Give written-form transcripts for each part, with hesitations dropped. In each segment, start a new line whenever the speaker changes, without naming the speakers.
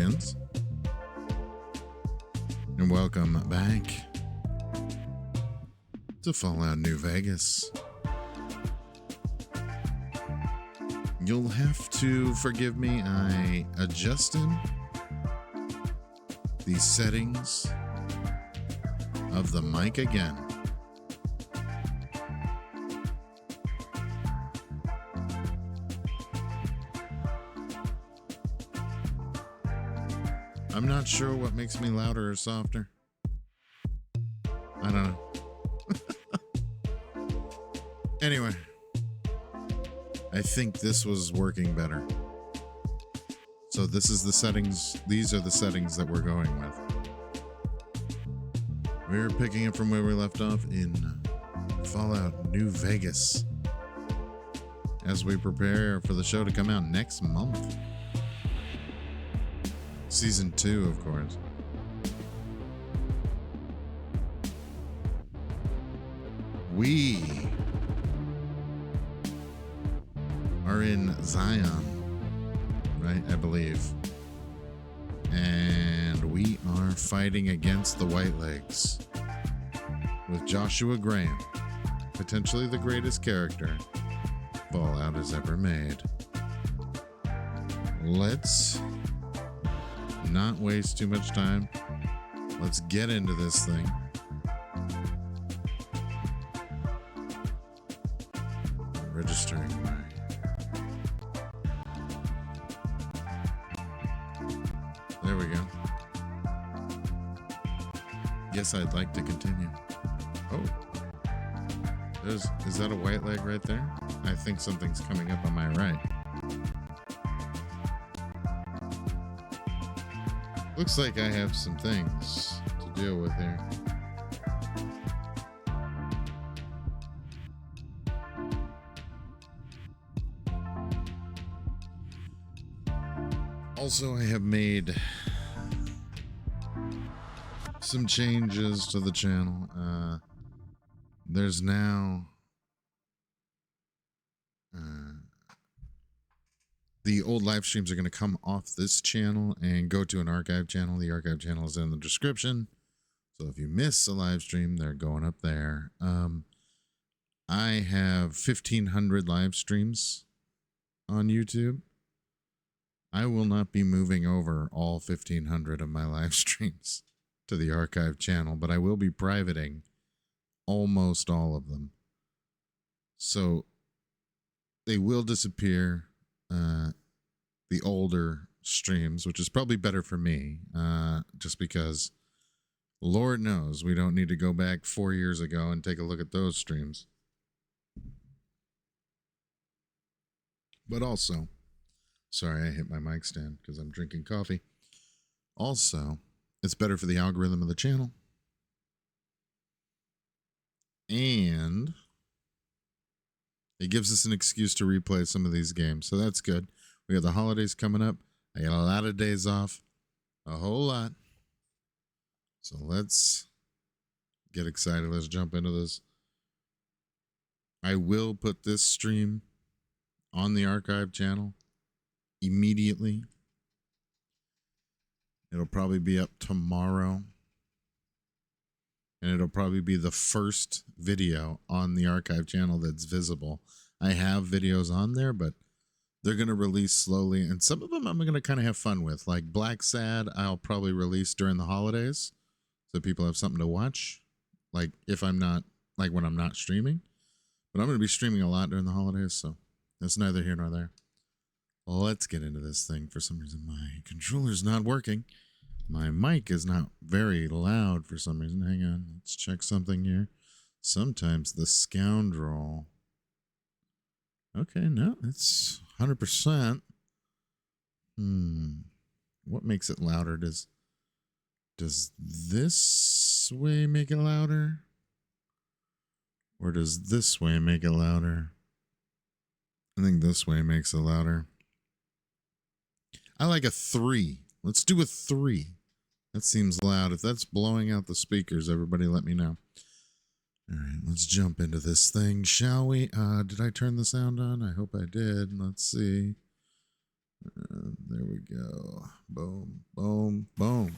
champions, and welcome back to Fallout New Vegas. You'll have to forgive me, I adjusted the settings of the mic again. I'm not sure what makes me louder or softer. I don't know. Anyway, I think this was working better. So this is the settings. These are the settings that we're going with. We're picking it from where we left off in Fallout New Vegas as we prepare for the show to come out next month. Season 2, of course. We are in Zion, right? I believe. And we are fighting against the Whitelegs with Joshua Graham, potentially the greatest character Fallout has ever made. Let's not waste too much time. Let's get into this thing. Registering my there we go. Yes, I'd like to continue. Oh, is that a white leg right there? I think something's coming up on my right. Looks like I have some things to deal with here. Also, I have made some changes to the channel. There's now the old live streams are going to come off this channel and go to an archive channel. The archive channel is in the description. So if you miss a live stream, they're going up there. I have 1,500 live streams on YouTube. I will not be moving over all 1,500 of my live streams to the archive channel, but I will be privating almost all of them. So they will disappear. The older streams, which is probably better for me, just because Lord knows we don't need to go back 4 years ago and take a look at those streams. But also, sorry, I hit my mic stand because I'm drinking coffee. Also, it's better for the algorithm of the channel. And it gives us an excuse to replay some of these games. So that's good. We got the holidays coming up. I got a lot of days off. A whole lot. So let's get excited. Let's jump into this. I will put this stream on the archive channel immediately. It'll probably be up tomorrow. And it'll probably be the first video on the archive channel that's visible. I have videos on there, but they're going to release slowly. And some of them I'm going to kind of have fun with. Like Black Sad, I'll probably release during the holidays, so people have something to watch. Like if I'm not, like when I'm not streaming. But I'm going to be streaming a lot during the holidays, so that's neither here nor there. Let's get into this thing. For some reason, my controller's not working. My mic is not very loud for some reason. Hang on. Let's check something here. Sometimes the scoundrel. Okay, no, it's 100%. What makes it louder? Does this way make it louder? Or does this way make it louder? I think this way makes it louder. I like a 3. Let's do a 3. That seems loud. If that's blowing out the speakers, everybody let me know. All right, let's jump into this thing, shall we? Did I turn the sound on? I hope I did. Let's see. There we go. Boom, boom, boom.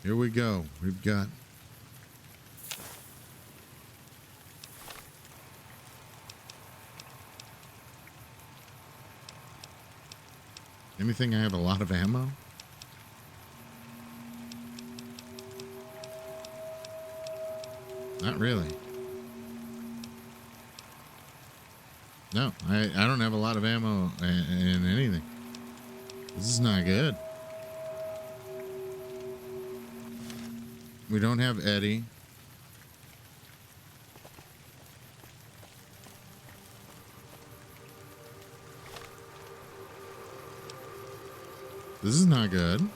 Here we go. We've got anything I have a lot of ammo? Not really. No, I don't have a lot of ammo in anything. This is not good. We don't have Eddie. This is not good.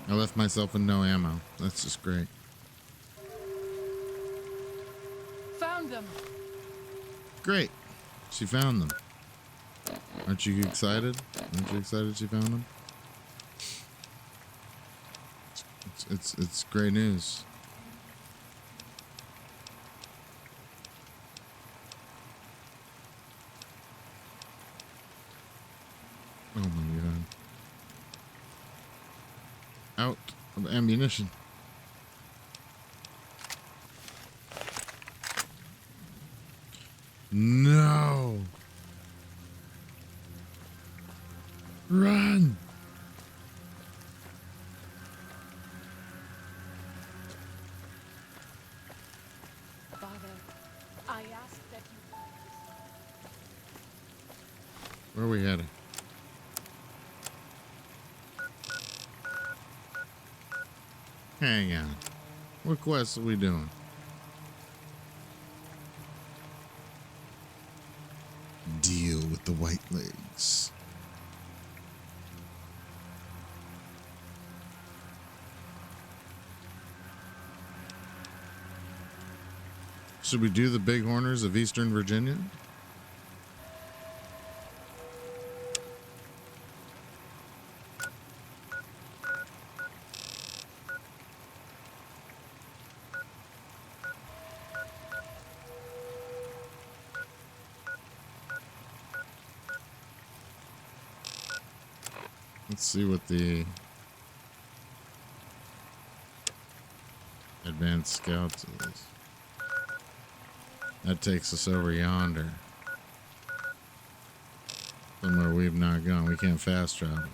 I left myself with no ammo. That's just great.
Found them.
Great. She found them. Aren't you excited? Aren't you excited she found them? It's great news. Oh my god. Out of ammunition. No. Run.
Father, I ask that you...
Where are we heading? Hang on. What quest are we doing? Deal with the white legs. Should we do the Bighorners of Eastern Virginia? Let's see what the advanced scouts is. That takes us over yonder. Somewhere we've not gone. We can't fast travel.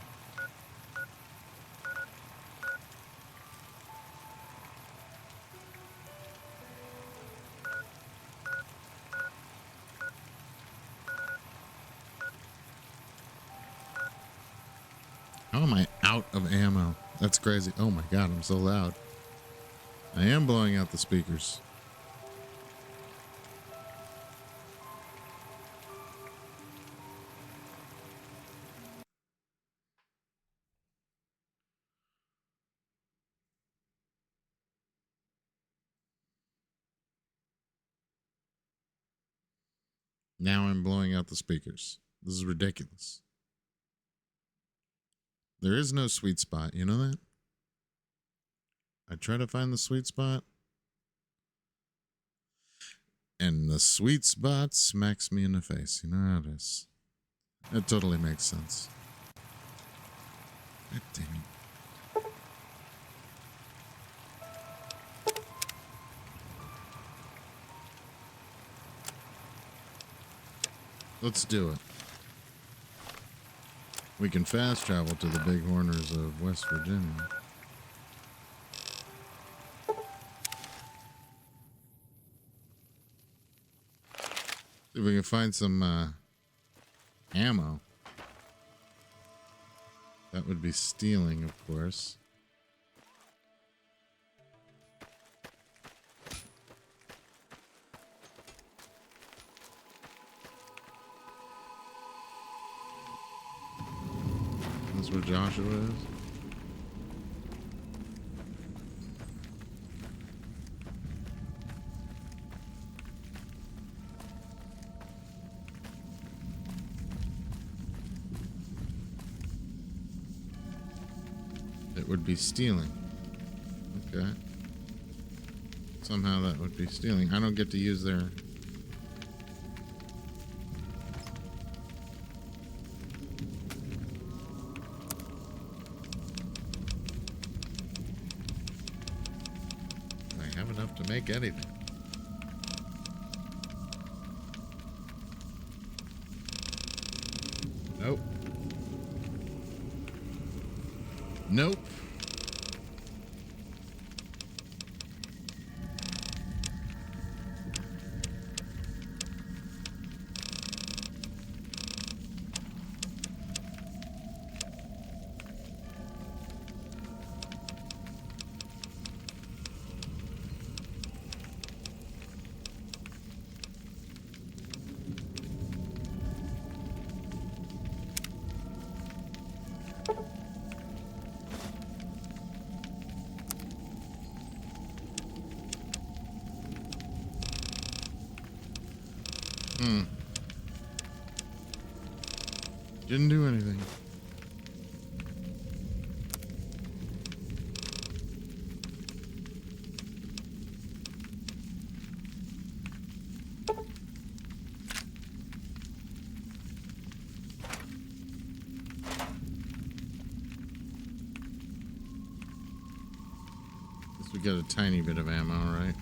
How am I out of ammo? That's crazy. Oh my god, I'm so loud. I am blowing out the speakers. Now I'm blowing out the speakers. This is ridiculous. There is no sweet spot. You know that? I try to find the sweet spot. And the sweet spot smacks me in the face. You know how it is. That totally makes sense. God damn it. Let's do it. We can fast travel to the Bighorners of West Virginia. See if we can find some ammo. That would be stealing, of course. That's where Joshua is. It would be stealing. Okay. Somehow that would be stealing. I don't get to use their... I have enough to make anything. Nope. Nope. Didn't do anything. Guess we got a tiny bit of ammo, right?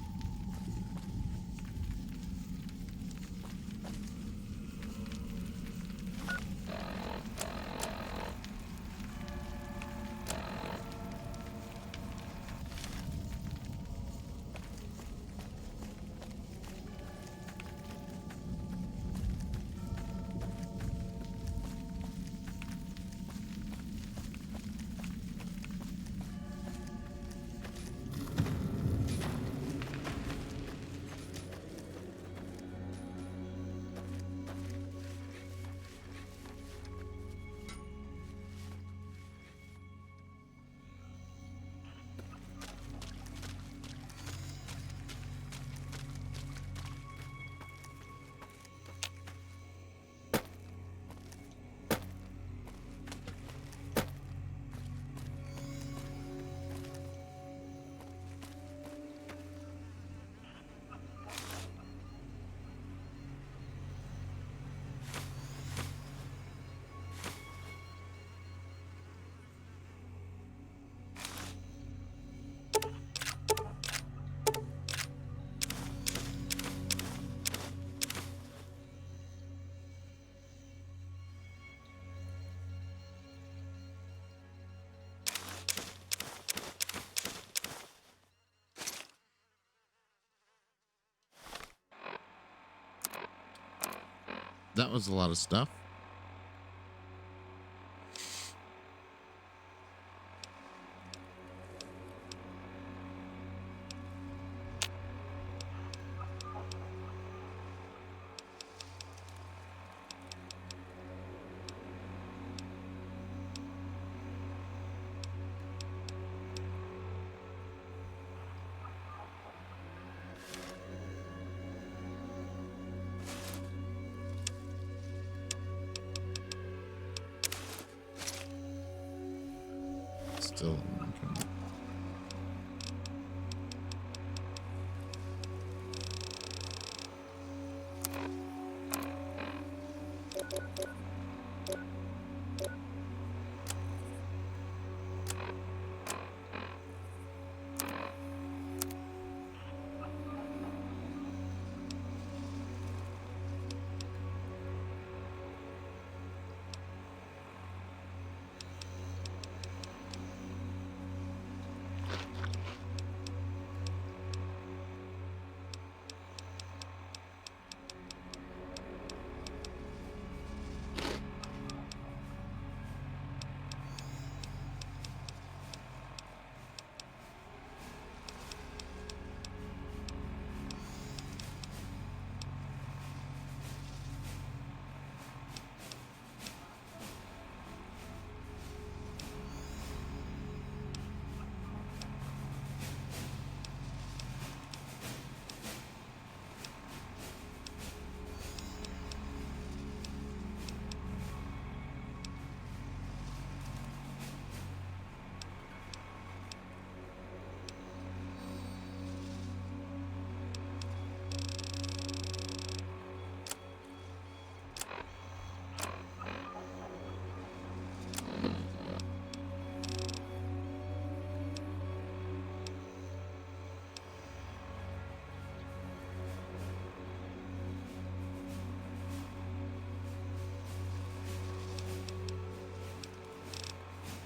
That was a lot of stuff. Still okay.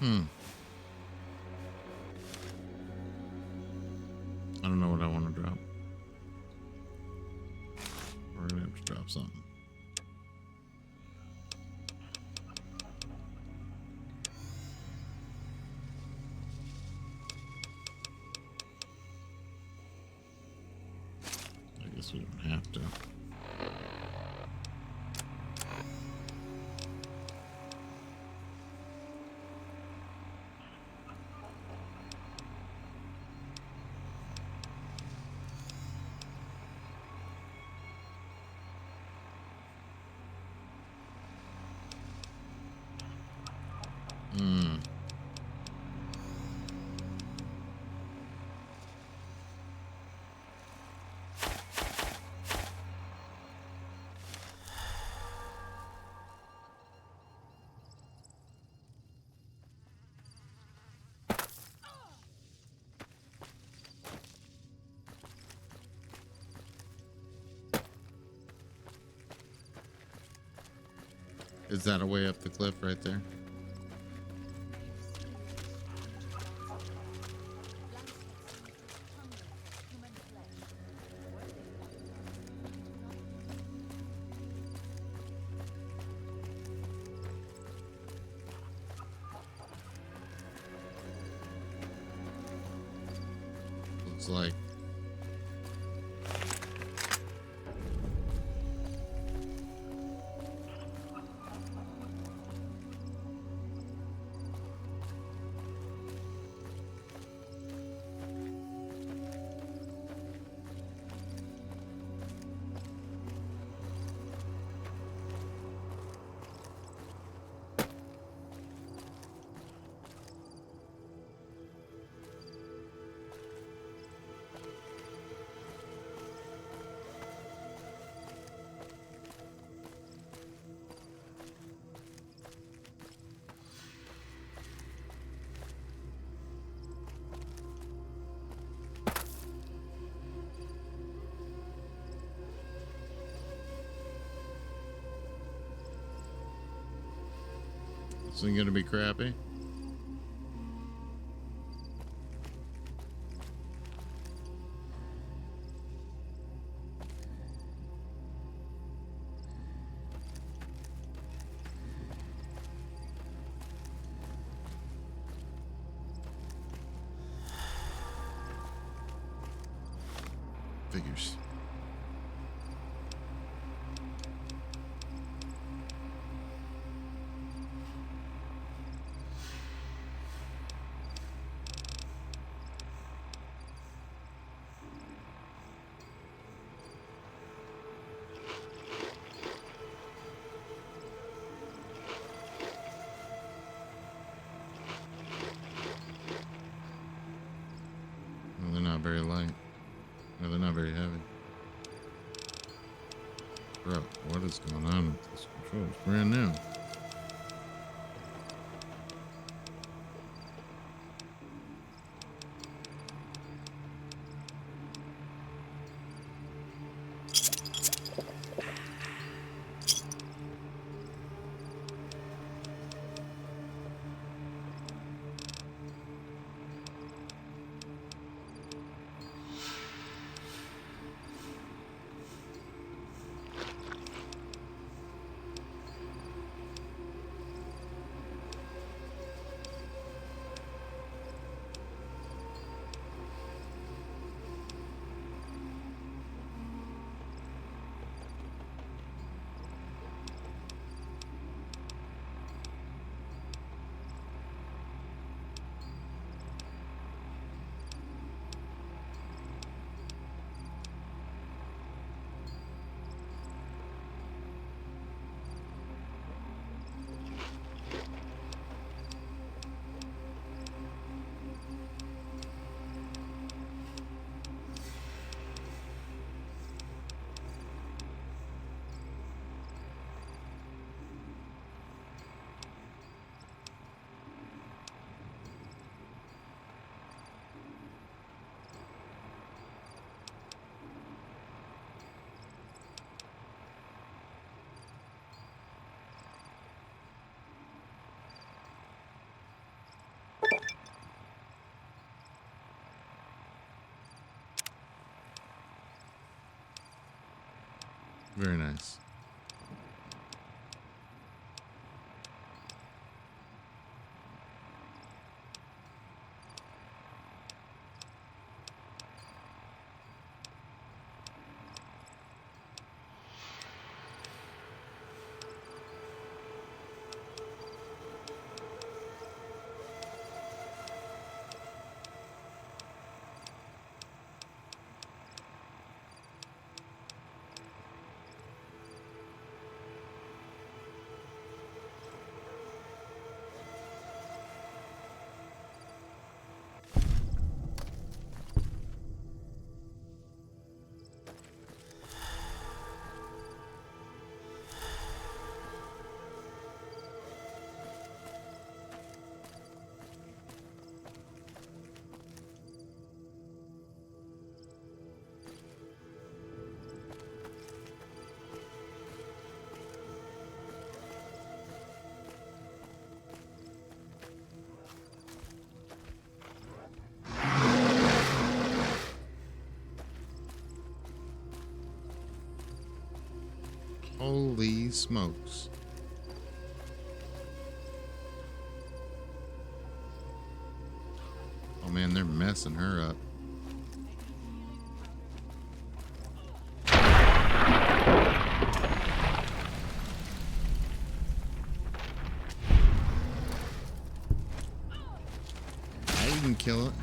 I don't know what I want to drop. We're gonna have to drop something. I guess we don't have to. Is that a way up the cliff right there? Looks like. This thing gonna be crappy. Figures. Well, they're not very light. No, they're not very heavy. Bro, what is going on with this control? It's brand new. Very nice. Holy smokes. Oh man, they're messing her up. I didn't kill it.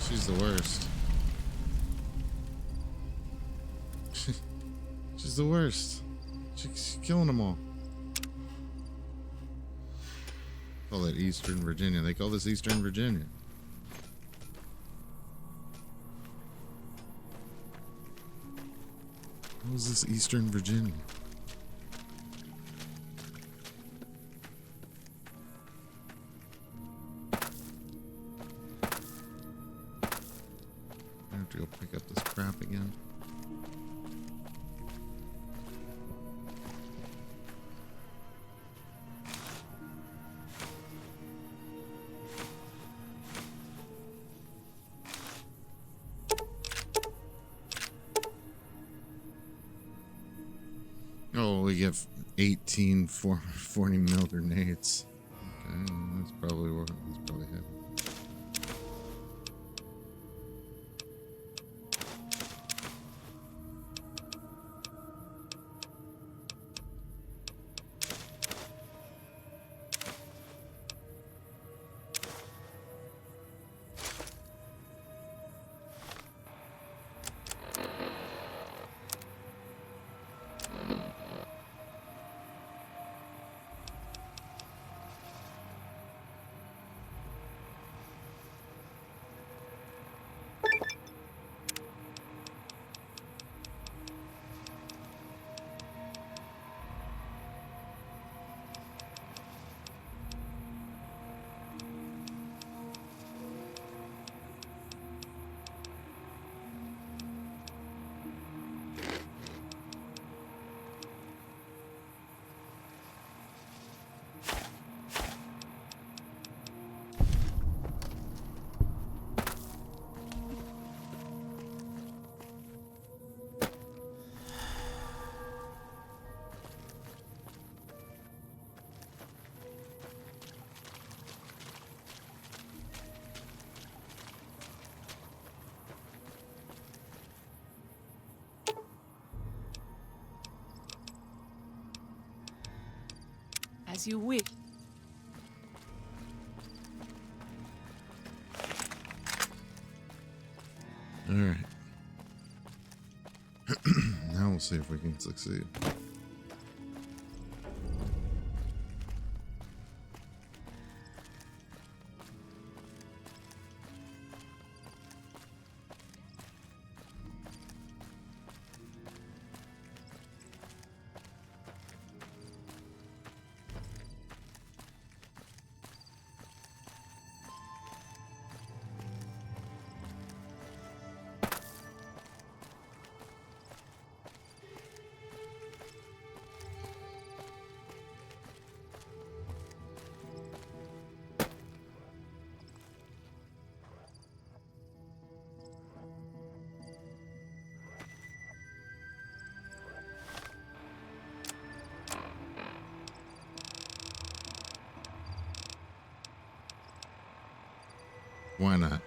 She's the worst. She's the worst. She's killing them all. Call it Eastern Virginia. They call this Eastern Virginia. What was this Eastern Virginia? I have to go pick up this crap again. Oh, we get 18 40 mil grenades. Okay, that's probably what. That's probably heavy.
As you wish.
All right. Now we'll see if we can succeed. Why not?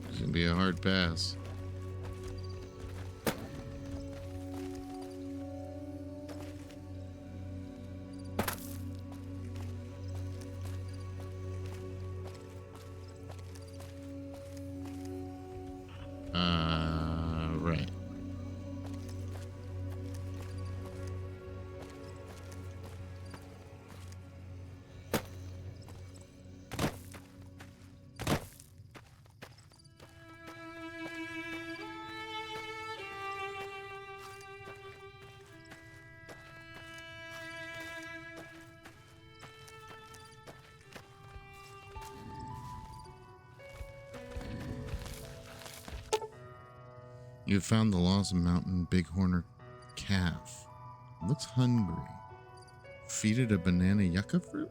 It's gonna be a hard pass. Right. You found the lost mountain bighorn calf. Looks hungry. Feed it a banana yucca fruit?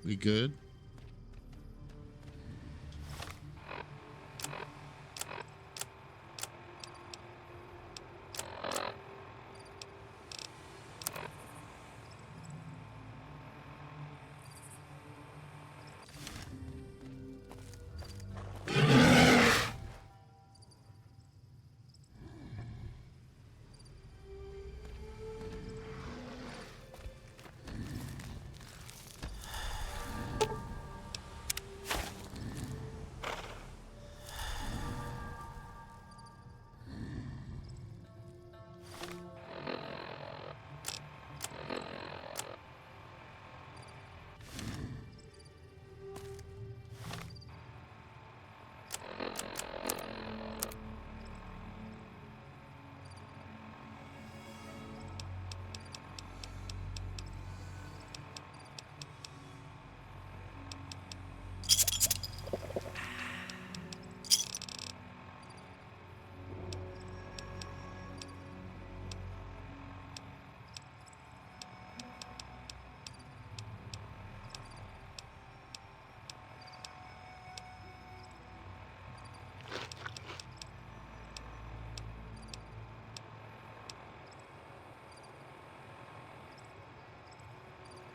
We good?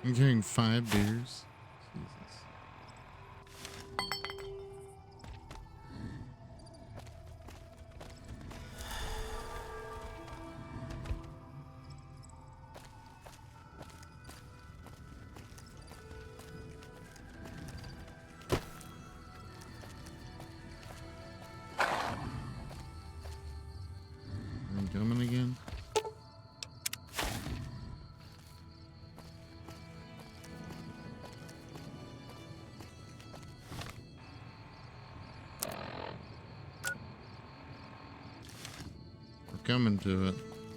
I'm carrying 5 beers. Jesus. I'm coming again. Coming to it.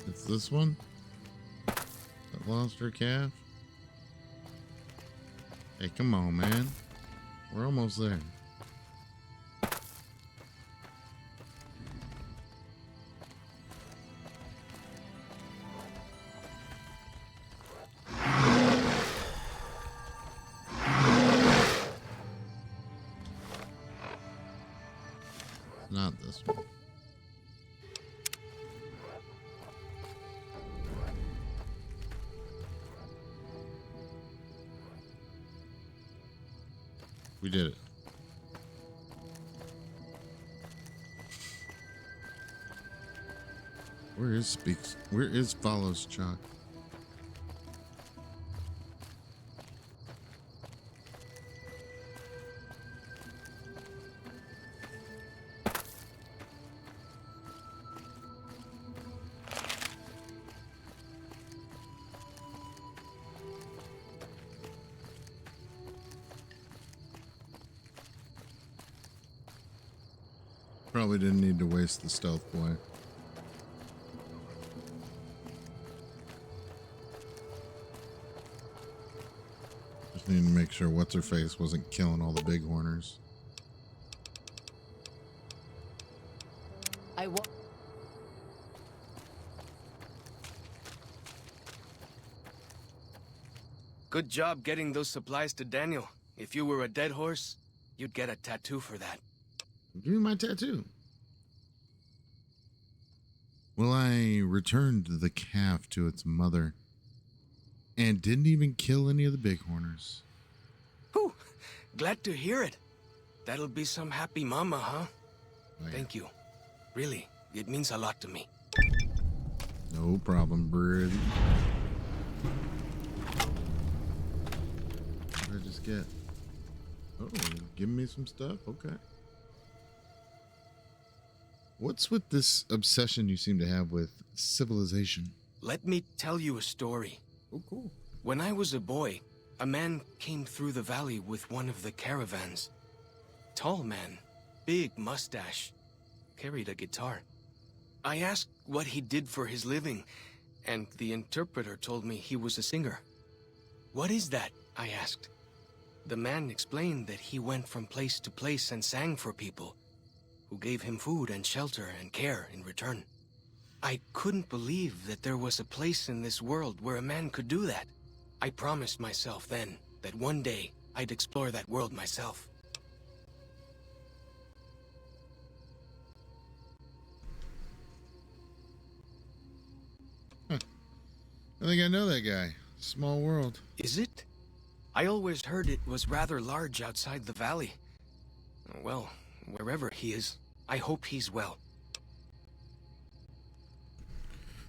It's this one that lost her calf. Hey, come on, man. We're almost there. Not this one. We did it. Where is Speaks? Where is Follows Chalk? Probably didn't need to waste the stealth boy. Just need to make sure what's her face wasn't killing all the big horners.
I will.
Good job getting those supplies to Daniel. If you were a dead horse, you'd get a tattoo for that.
Give me my tattoo. Well, I returned the calf to its mother and didn't even kill any of the bighorners.
Whew, glad to hear it. That'll be some happy mama, huh?
Oh, yeah.
Thank you. Really, it means a lot to me.
No problem, brother. What did I just get? Oh, give me some stuff. Okay. What's with this obsession you seem to have with civilization?
Let me tell you a story.
Oh, cool.
When I was a boy, a man came through the valley with one of the caravans. Tall man, big mustache, carried a guitar. I asked what he did for his living, and the interpreter told me he was a singer. What is that? I asked. The man explained that he went from place to place and sang for people, who gave him food and shelter and care in return. I couldn't believe that there was a place in this world where a man could do that. I promised myself then that one day I'd explore that world myself.
I think I know that guy. Small world.
Is it? I always heard it was rather large outside the valley. Well, wherever he is, I hope he's well.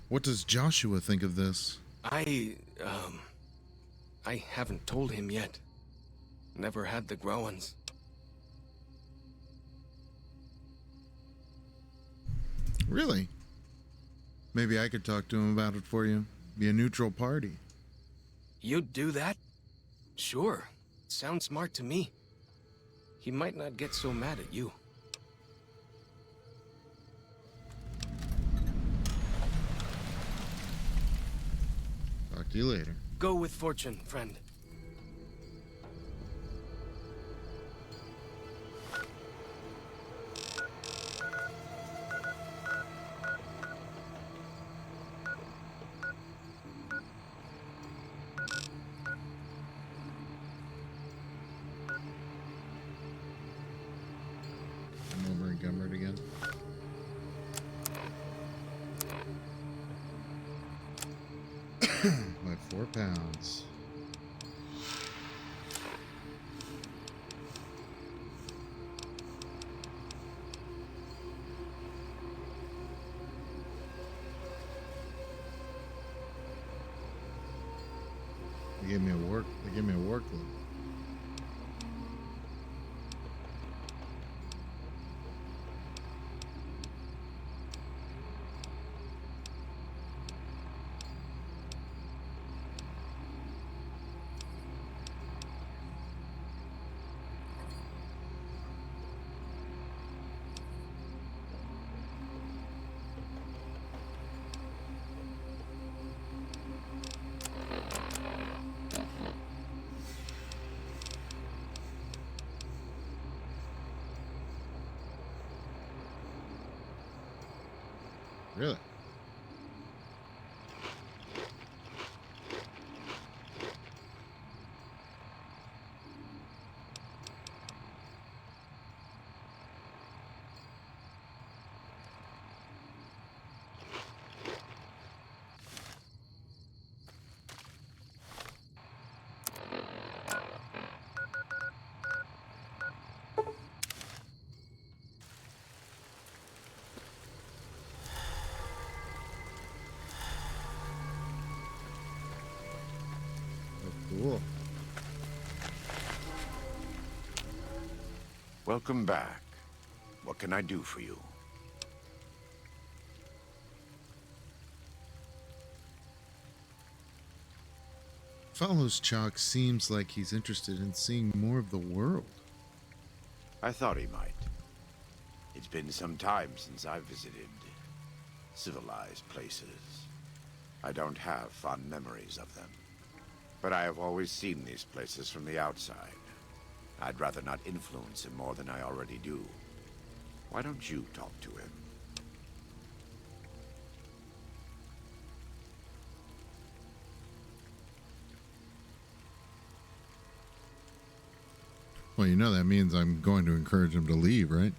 What does Joshua think of this?
I haven't told him yet. Never had the growins.
Really? Maybe I could talk to him about it for you. Be a neutral party.
You'd do that? Sure. Sounds smart to me. He might not get so mad at you.
Talk to you later.
Go with fortune, friend.
I'm over in Gummert again. By 4 pounds. They gave me a war club. Really?
Welcome back. What can I do for you?
Follows Chalk seems like he's interested in seeing more of the world.
I thought he might. It's been some time since I visited civilized places. I don't have fond memories of them. But I have always seen these places from the outside. I'd rather not influence him more than I already do. Why don't you talk to him?
Well, you know that means I'm going to encourage him to leave, right?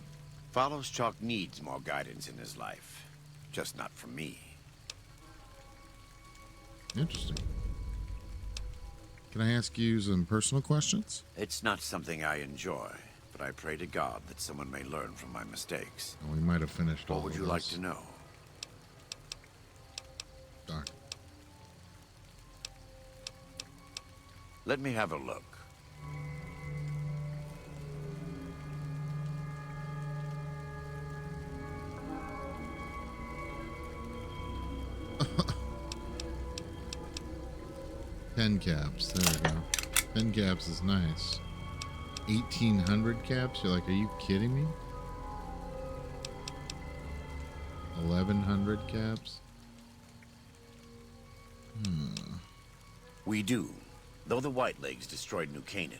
Follows Chalk needs more guidance in his life. Just not from me.
Interesting. Can I ask you some personal questions?
It's not something I enjoy, but I pray to God that someone may learn from my mistakes.
We might have finished all
What would
of
you like
this.
to know?
Doc.
Let me have a look.
Pen caps. There we go. Pen caps is nice. 1,800 caps? You're like, are you kidding me? 1,100 caps?
We do. Though the Whitelegs destroyed New Canaan,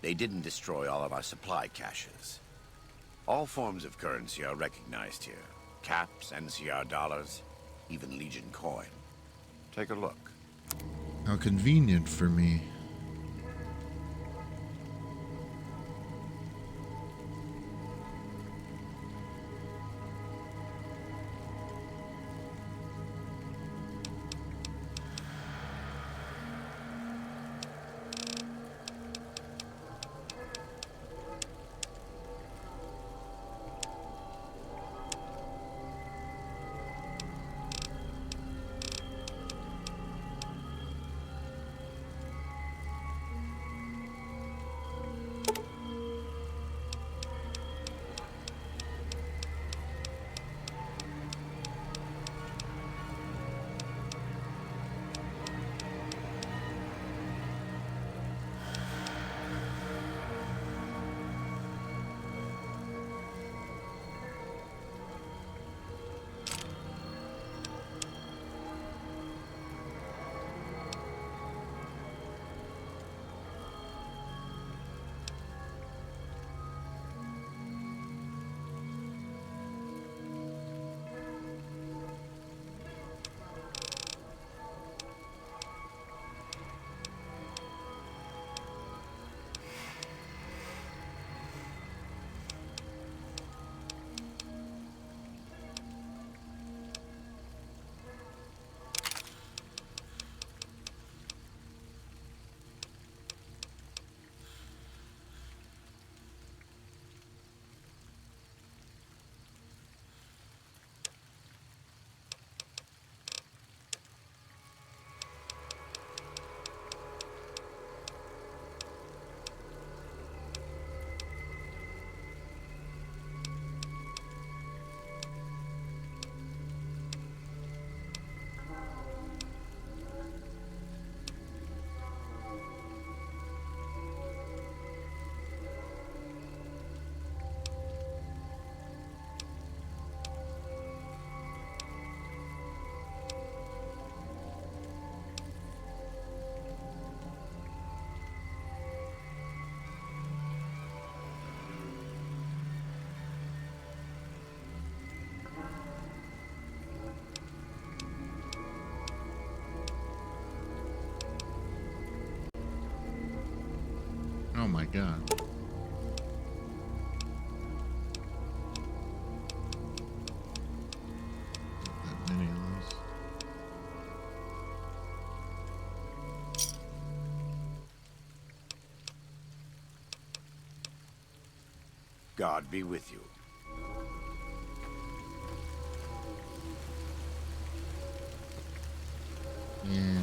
they didn't destroy all of our supply caches. All forms of currency are recognized here. Caps, NCR dollars, even Legion coin. Take a look.
How convenient for me. Oh my god. That many of those.
God be with you.
And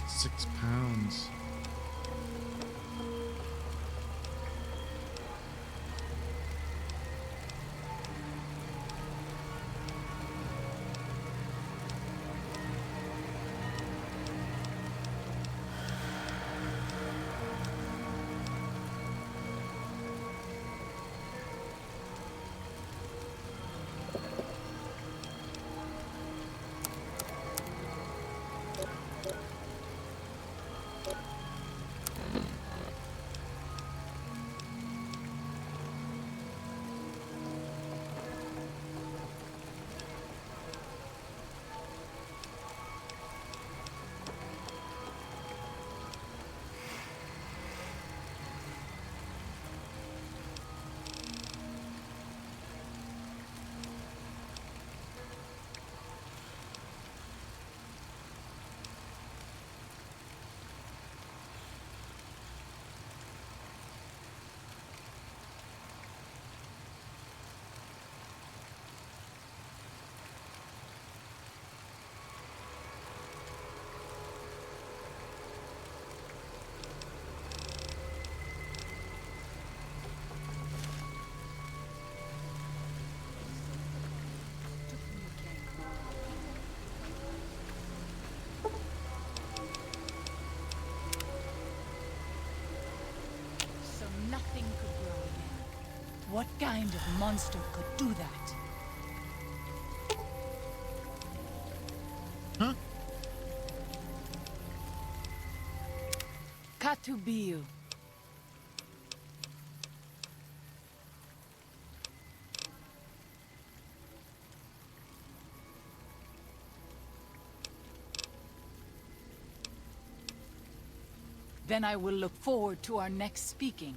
6 pounds.
So nothing could grow again. What kind of monster could do that?
Huh?
Katubiu. Then I will look forward to our next speaking.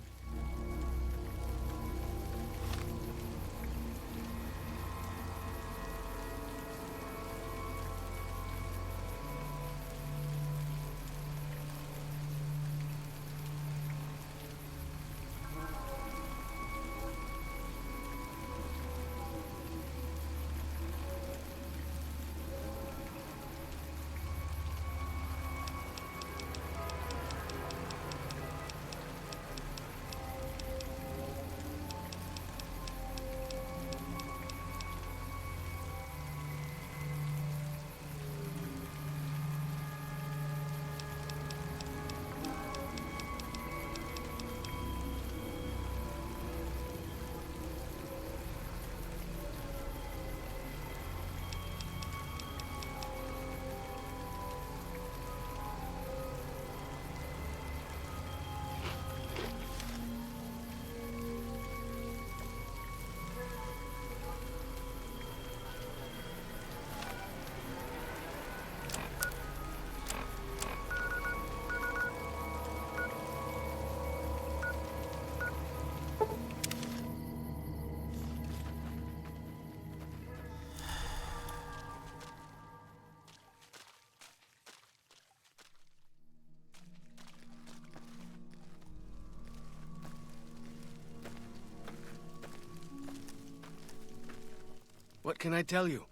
What can I tell you?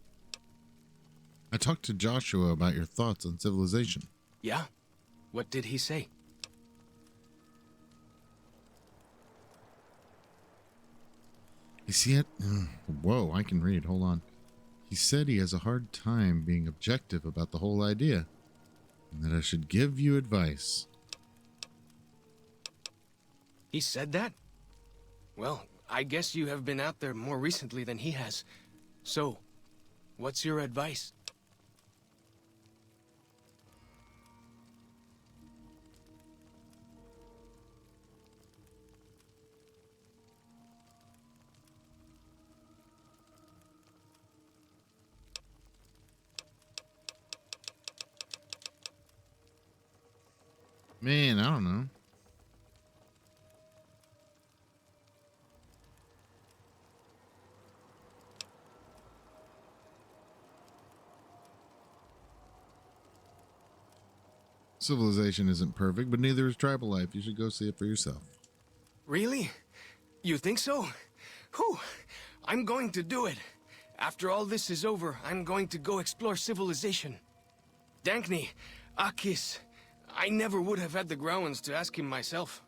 I talked to Joshua about your thoughts on civilization.
Yeah? What did he say?
You see it? Whoa, I can read. Hold on. He said he has a hard time being objective about the whole idea, and that I should give you advice.
He said that? Well, I guess you have been out there more recently than he has. So, what's your advice?
Man, I don't know. Civilization isn't perfect, but neither is tribal life. You should go see it for yourself.
Really? You think so? Whew! I'm going to do it. After all this is over, I'm going to go explore civilization. Dankney, Akis. I never would have had the grounds to ask him myself.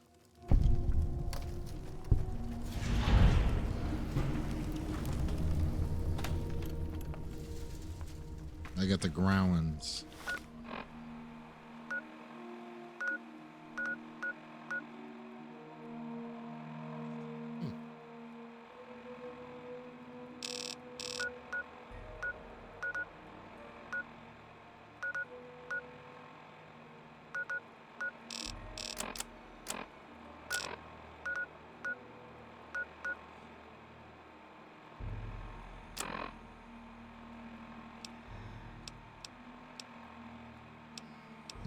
I got the growlins.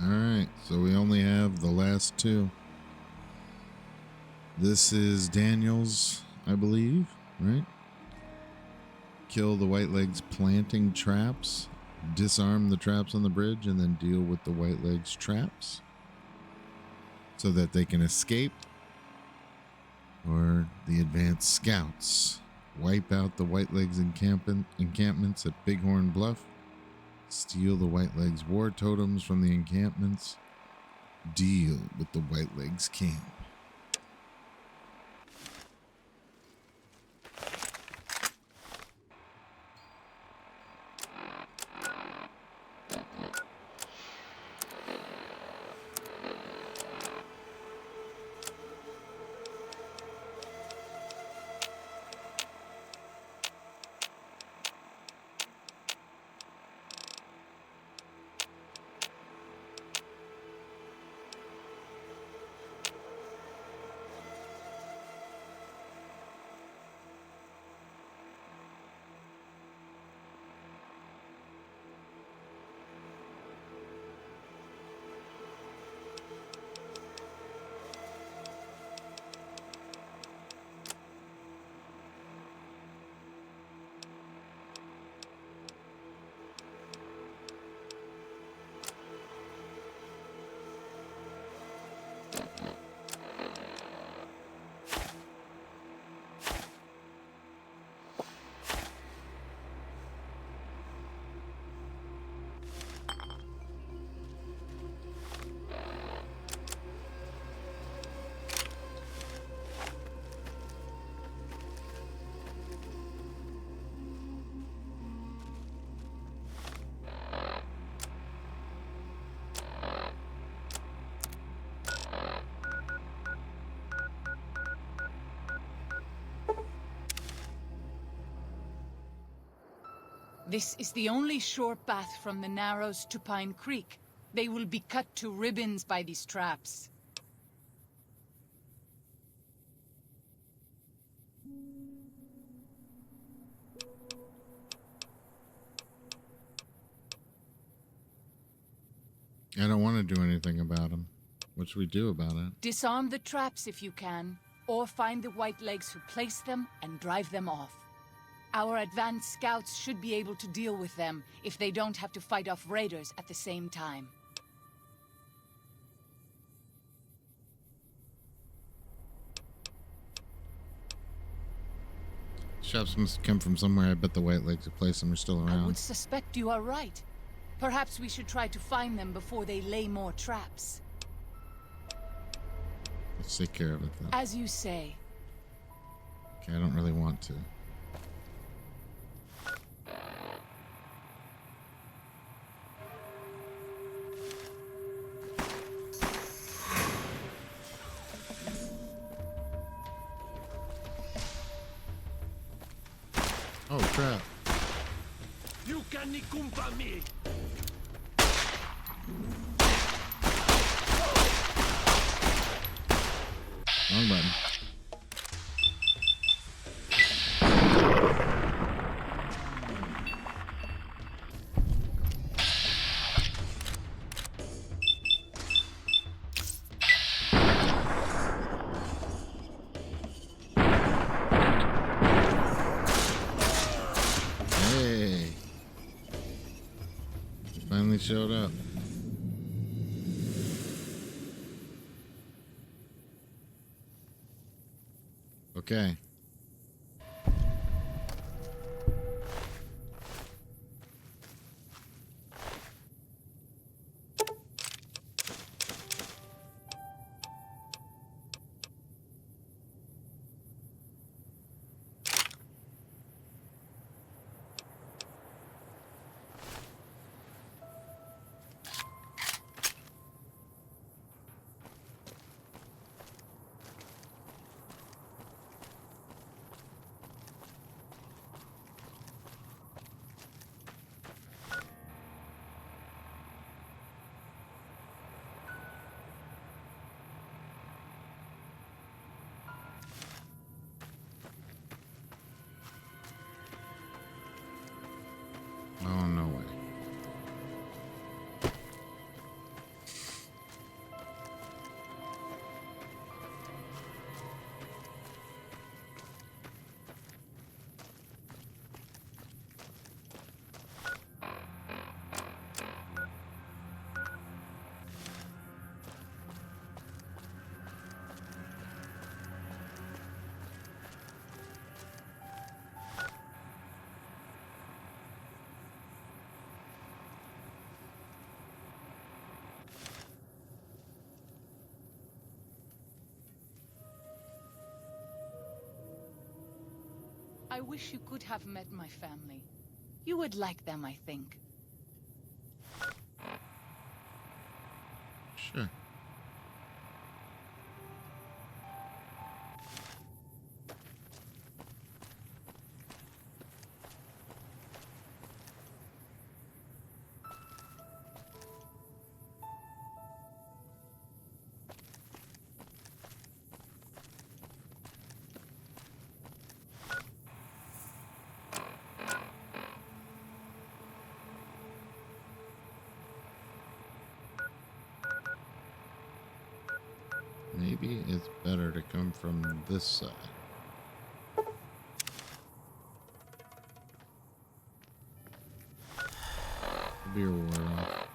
Alright, so we only have the last two. This is Daniel's, I believe, right? Kill the Whitelegs planting traps, disarm the traps on the bridge, and then deal with the Whitelegs traps so that they can escape. Or the advanced scouts. Wipe out the Whitelegs encampments at Bighorn Bluff. Steal the Whitelegs war totems from the encampments. Deal with the Whitelegs camp.
This is the only short path from the Narrows to Pine Creek. They will be cut to ribbons by these traps.
I don't want to do anything about them. What should we do about it?
Disarm the traps if you can, or find the Whitelegs who placed them and drive them off. Our advanced scouts should be able to deal with them if they don't have to fight off raiders at the same time.
Shops must come from somewhere. I bet the Whitelegs who placed them are still
I
around.
would suspect you are right. Perhaps we should try to find them before they lay more traps.
Let's take care of it then.
As you say.
Okay, I don't really want to. Oh crap.
You can kumpa me.
Wrong button. Hey. He finally showed up. Okay.
I wish you could have met my family. You would like them, I think.
Sure. Maybe it's better to come from this side. Beer wore off.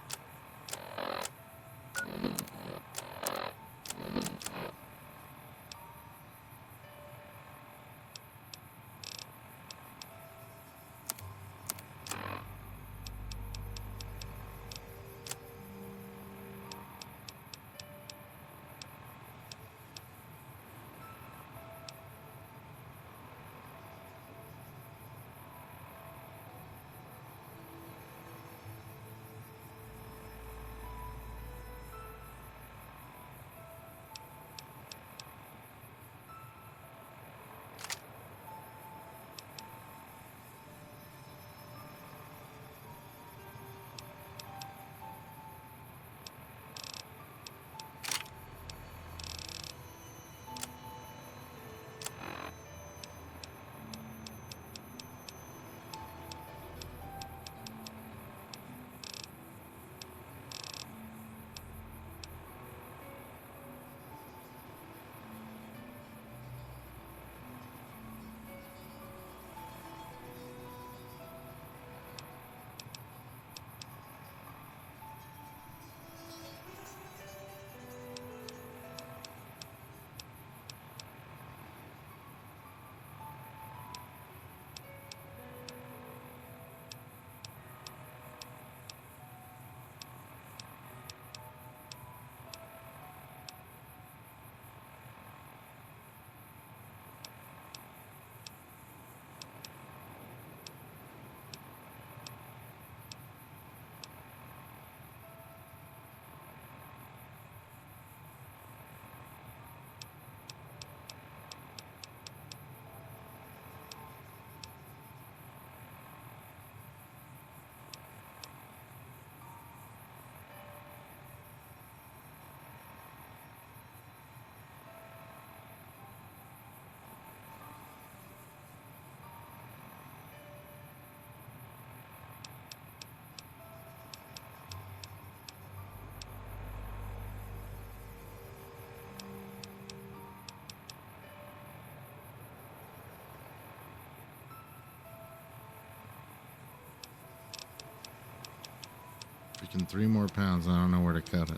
Freaking 3 more pounds. I don't know where to cut it.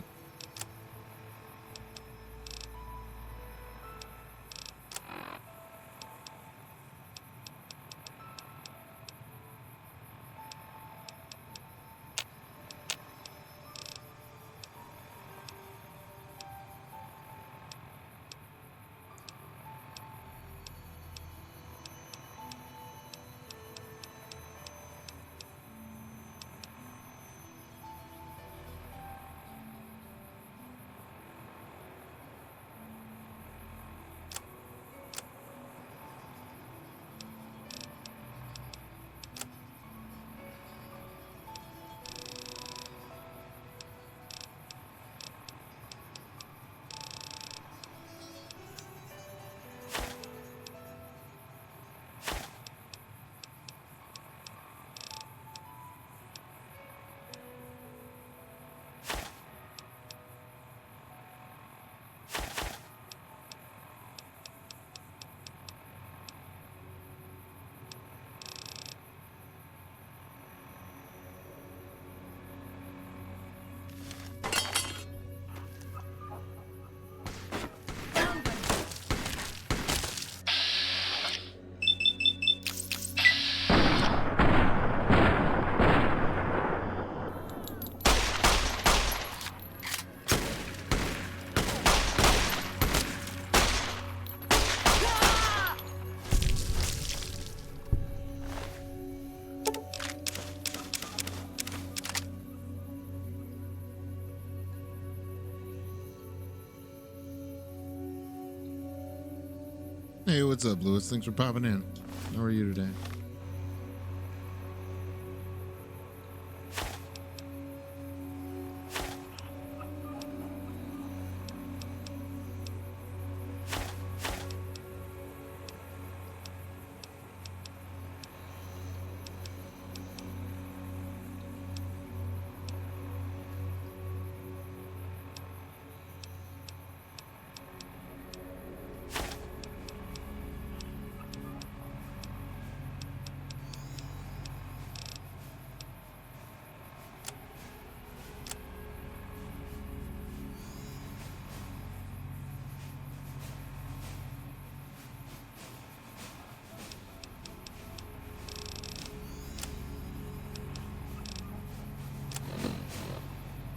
Hey, what's up, Lewis? Thanks for popping in. How are you today?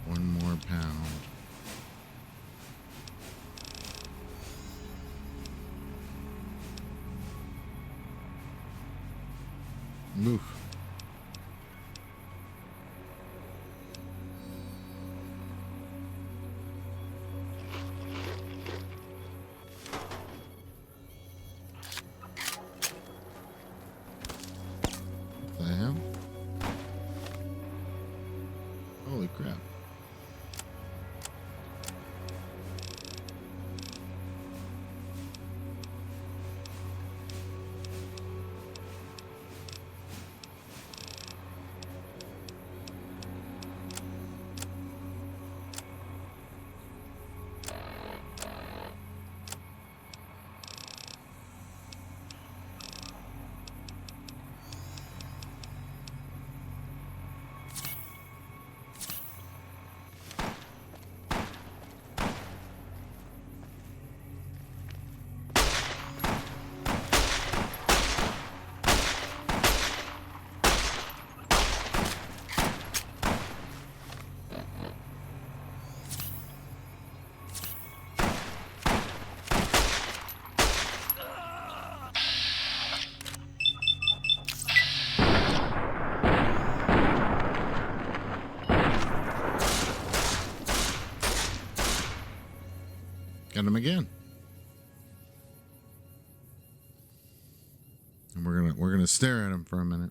One more pound. Move. What the hell? Holy crap. Got him again. And we're gonna stare at him for a minute.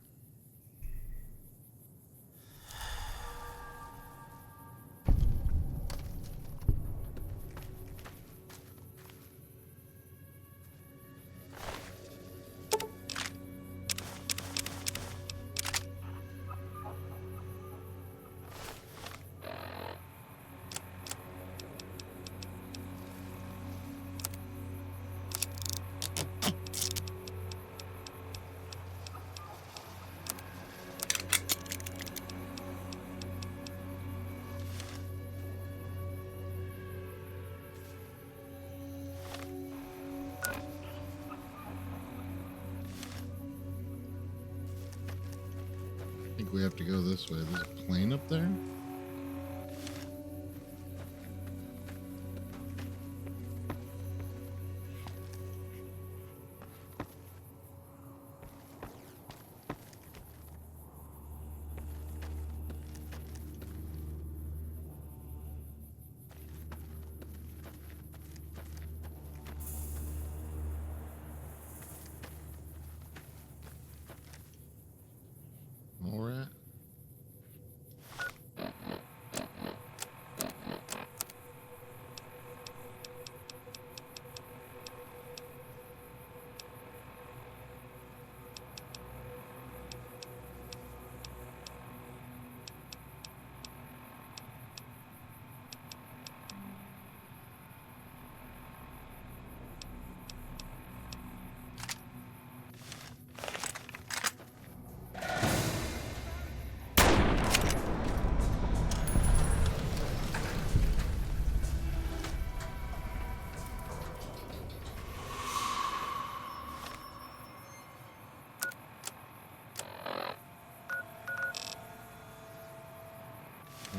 I think we have to go this way. There's a plane up there? All right.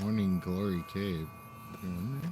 Morning Glory Cave. You in there?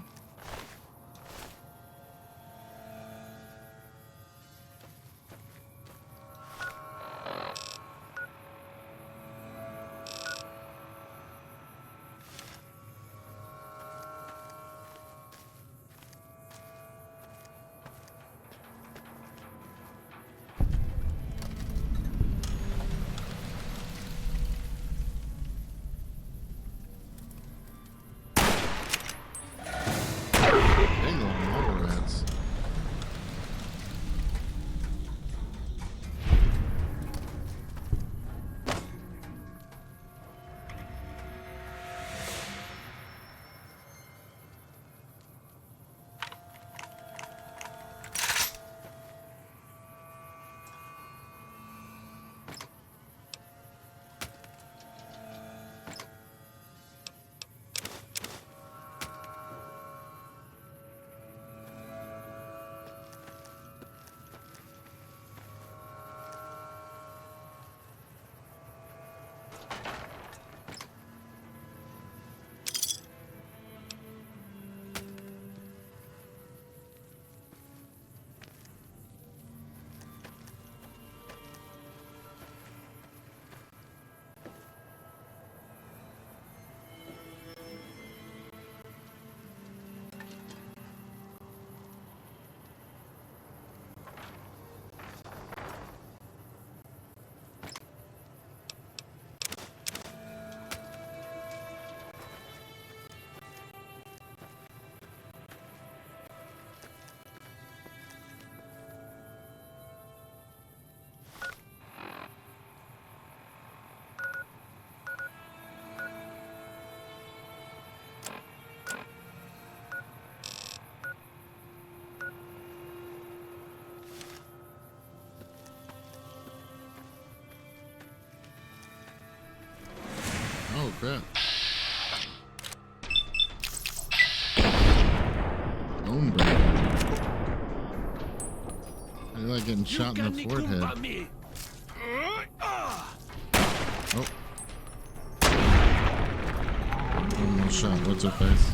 that. Bone breaker. I like getting shot in the forehead. Oh. One more shot. What's her face?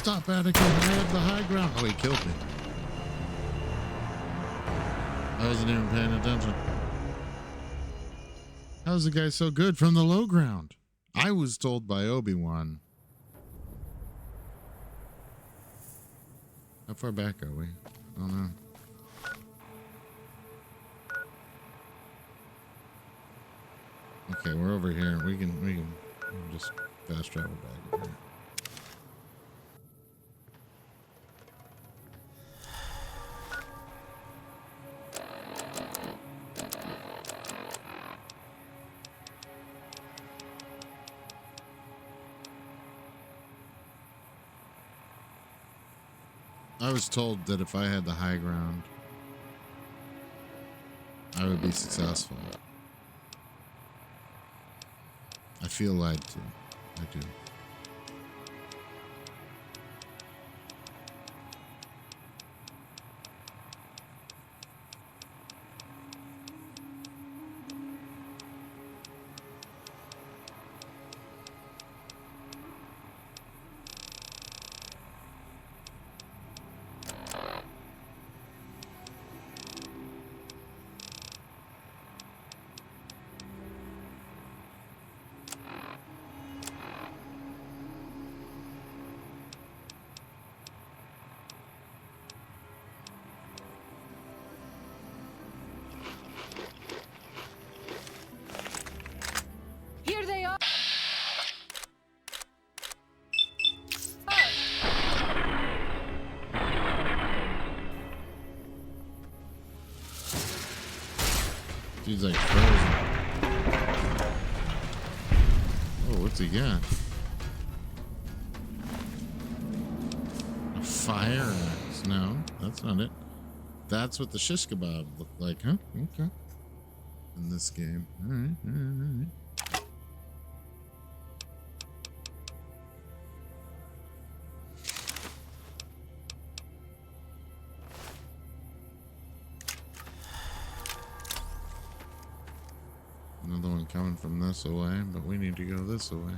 Stop, Anakin. I have the high ground. Oh, he killed me. I wasn't even paying attention. How's the guy so good from the low ground? I was told by Obi-Wan. How far back are we? I don't know. Okay, we're over here. We can just fast travel back here. I was told that if I had the high ground, I would be successful. I feel lied to. I do. Dude's like frozen. Oh, what's he got? A fire axe? No, that's not it. That's what the shish kebab looked like, huh? Okay. In this game. Alright, alright. Another one coming from this away, but we need to go this away.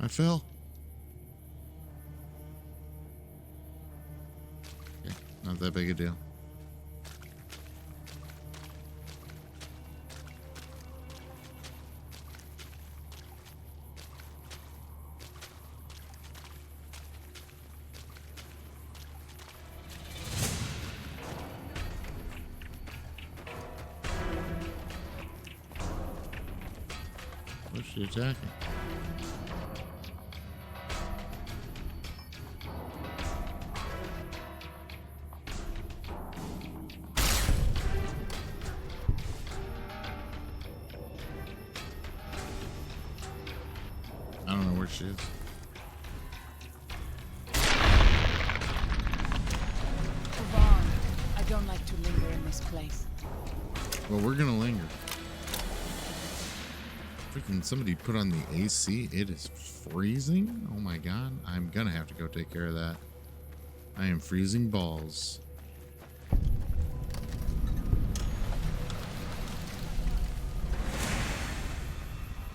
I fell. Okay, not that big a deal. What's she attacking? I don't know where she is.
Yvonne, I don't like to linger in this place.
Well, we're gonna linger. Freaking somebody put on the AC. It is freezing. Oh my god. I'm gonna have to go take care of that. I am freezing balls.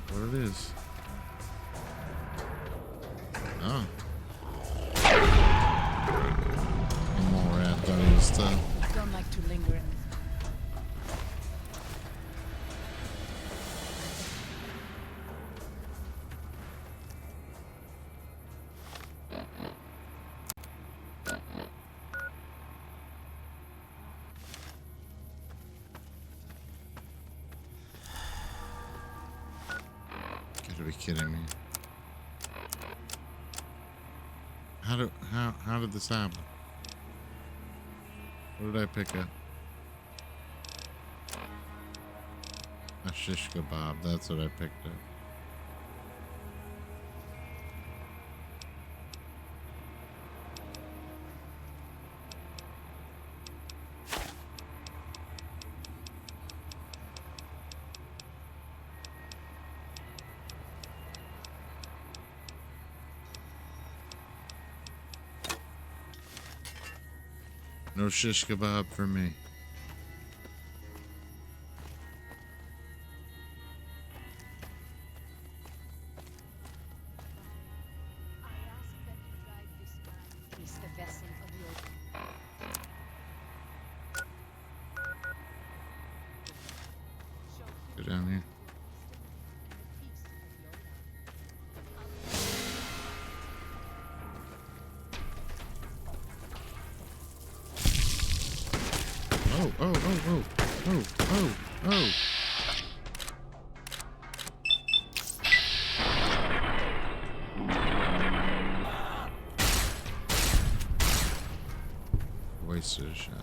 What it is? Oh. More rat. Thought he was tough.
I don't like to linger in this.
Gotta be kidding me. How did this happen? What did I pick up? A shish kebab, that's what I picked up. No shish kebab for me.
He's the vessel of your...
Go down here. Oh. Wasted a shot.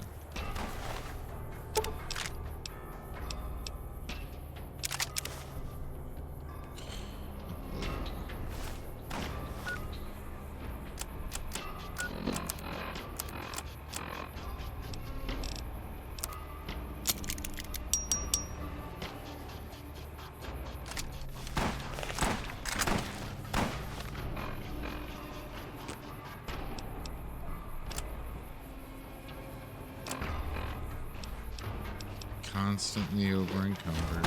Constantly over encumbered.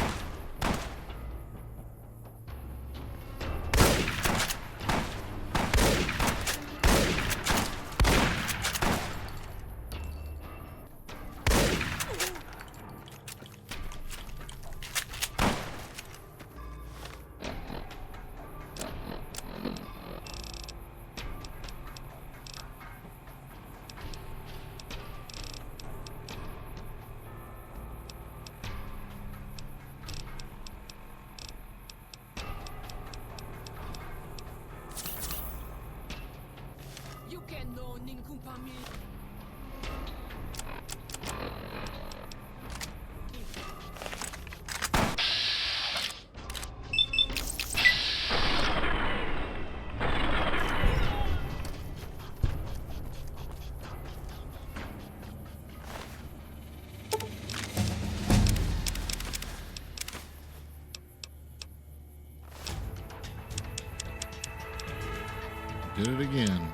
Did it again.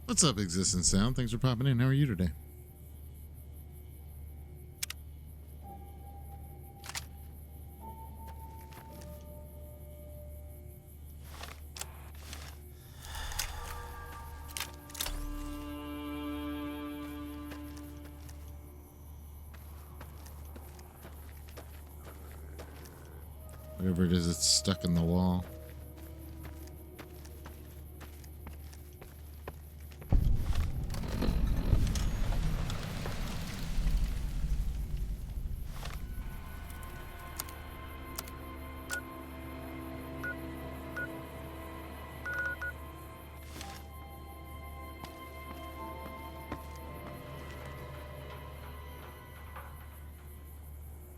What's up, Existence Sound? Thanks for popping in. How are you today? Whatever it is, it's stuck in the wall.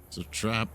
It's a trap.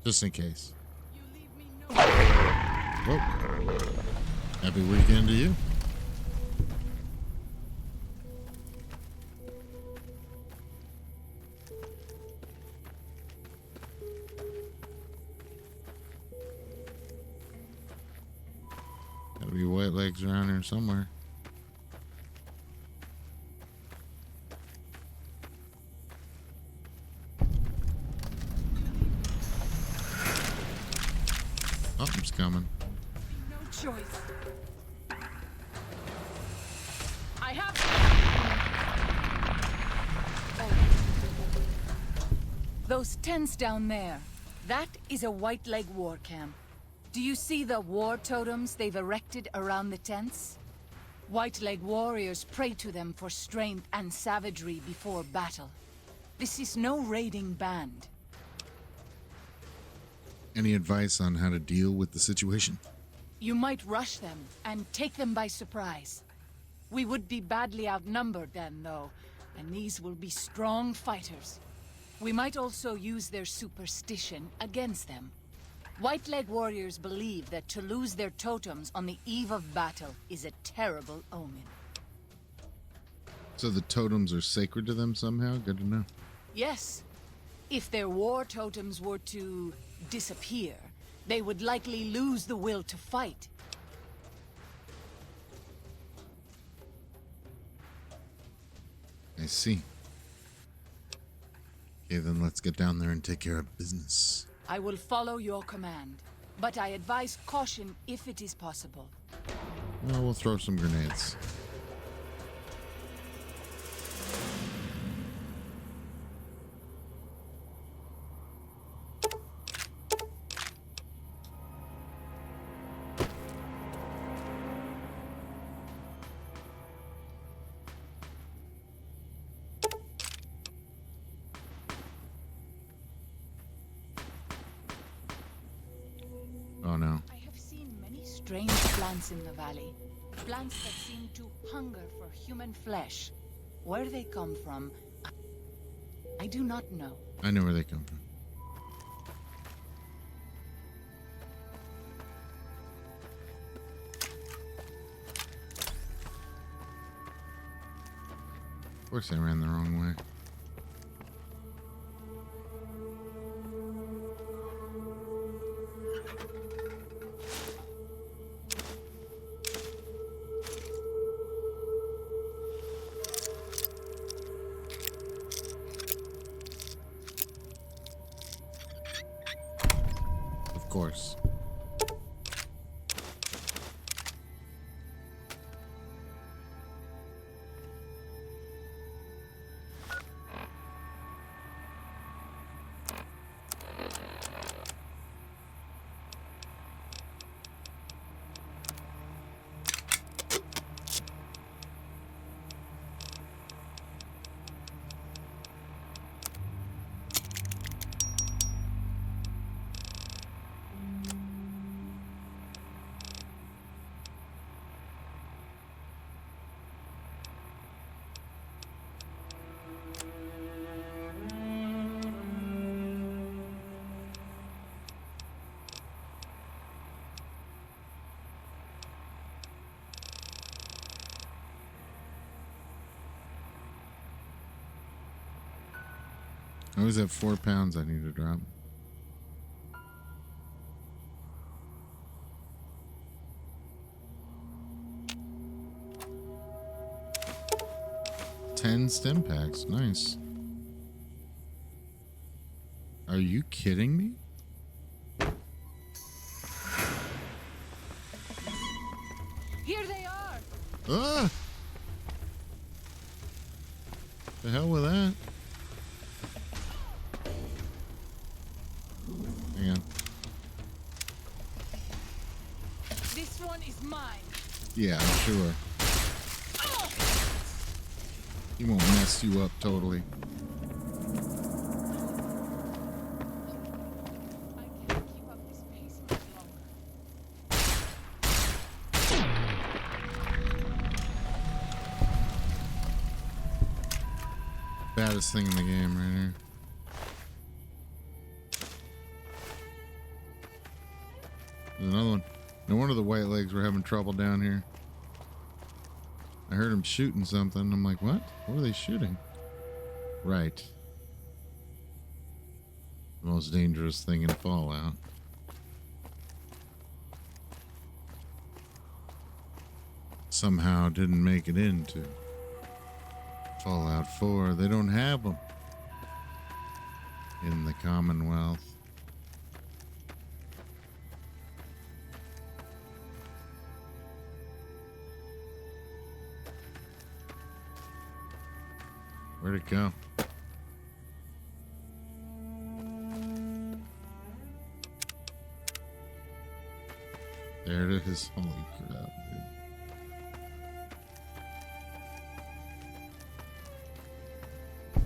Just in case. Whoa. Happy weekend to you. Gotta be white legs around here somewhere. Something's coming.
No choice. I have. Those tents down there. That is a white leg war camp. Do you see the war totems they've erected around the tents? White leg warriors pray to them for strength and savagery before battle. This is no raiding band.
Any advice on how to deal with the situation?
You might rush them and take them by surprise. We would be badly outnumbered then, though, and these will be strong fighters. We might also use their superstition against them. White leg warriors believe that to lose their totems on the eve of battle is a terrible omen.
So the totems are sacred to them somehow? Good to know.
Yes. If their war totems were to disappear, they would likely lose the will to fight.
I see. Okay, then let's get down there and take care of business.
I will follow your command, but I advise caution if it is possible.
Well, we'll throw some grenades. Oh no.
I have seen many strange plants in the valley. Plants that seem to hunger for human flesh. Where they come from, I do not know.
I know where they come from. Of course I ran the wrong way. Of course. I always have 4 pounds I need to drop. Ten stim packs. Nice. Are you kidding me?
Here they are.
Ah! The hell with that? Hang on.
This one is mine.
Yeah, I'm sure. He won't mess you up totally.
I can't keep up this pace much longer.
Baddest thing in the game right here. There's another one. No wonder the white legs were having trouble down here. I heard him shooting something. I'm like, what? What were they shooting? Right. The most dangerous thing in Fallout. Somehow didn't make it into Fallout 4. They don't have them in the Commonwealth. Where'd it go? There it is. Holy crap, dude.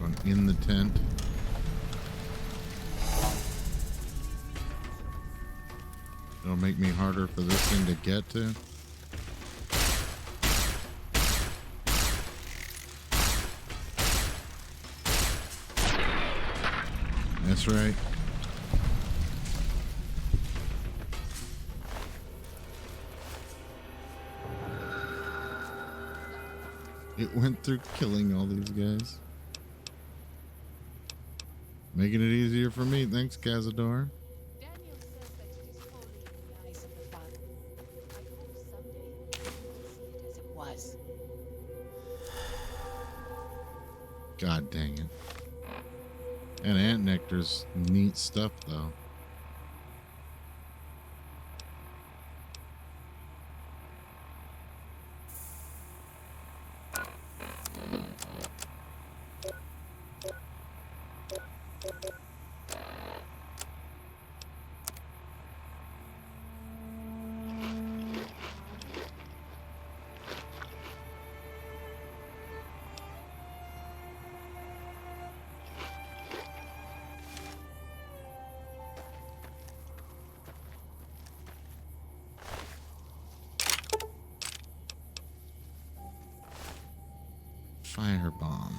Going in the tent. It'll make me harder for this thing to get to. That's right. It went through killing all these guys. Making it easier for me. Thanks, Cazador.
Daniel says that it is holy in the eyes of the Father. I hope someday we will see it as it was.
God dang it. And ant nectar's neat stuff, though. Firebomb.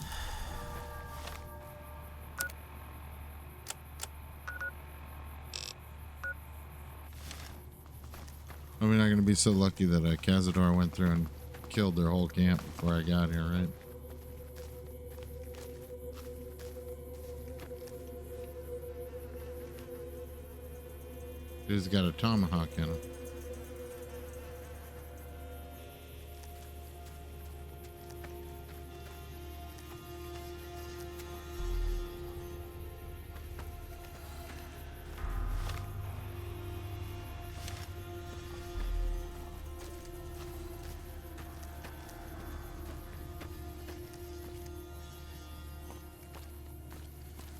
I mean, I'm gonna be so lucky that Cazador went through and killed their whole camp before I got here, right? Dude's got a tomahawk in him.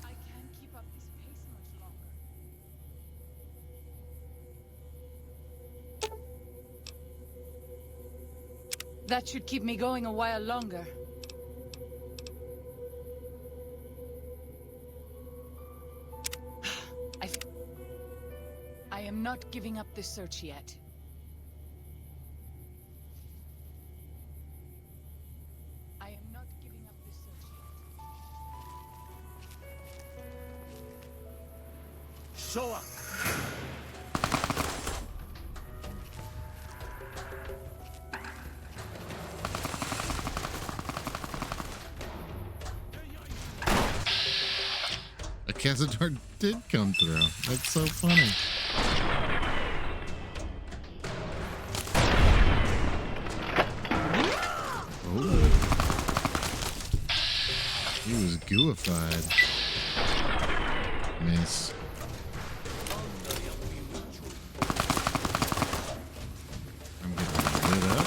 I can't keep up this pace much longer. That should keep me going a while longer. I am not giving up this search yet. I am not giving up this search yet.
Show up.
Cazador did come through. That's so funny. Oh. He was gooified. Miss. I'm getting lit up.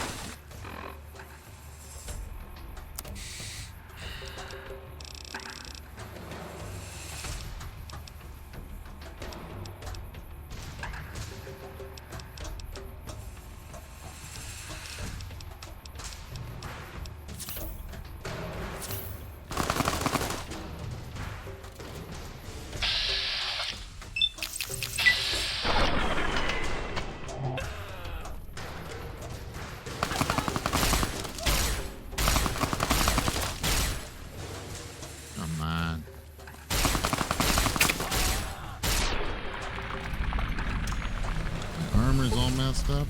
Come on. My armor's all messed up.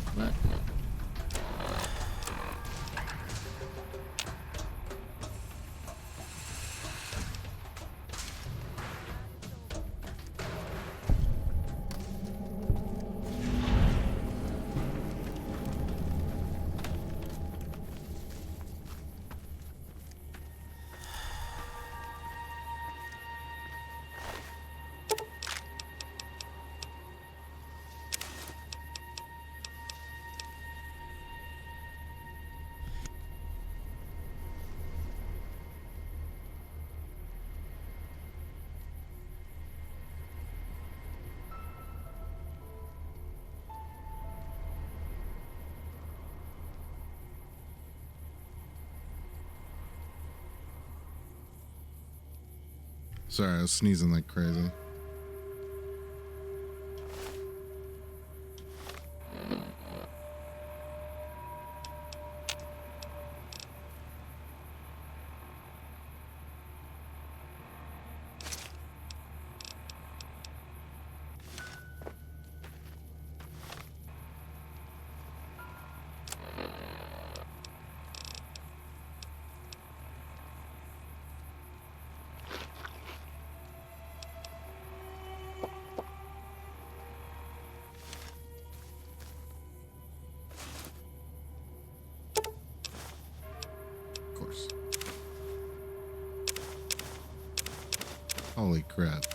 Sorry, I was sneezing like crazy. Holy crap.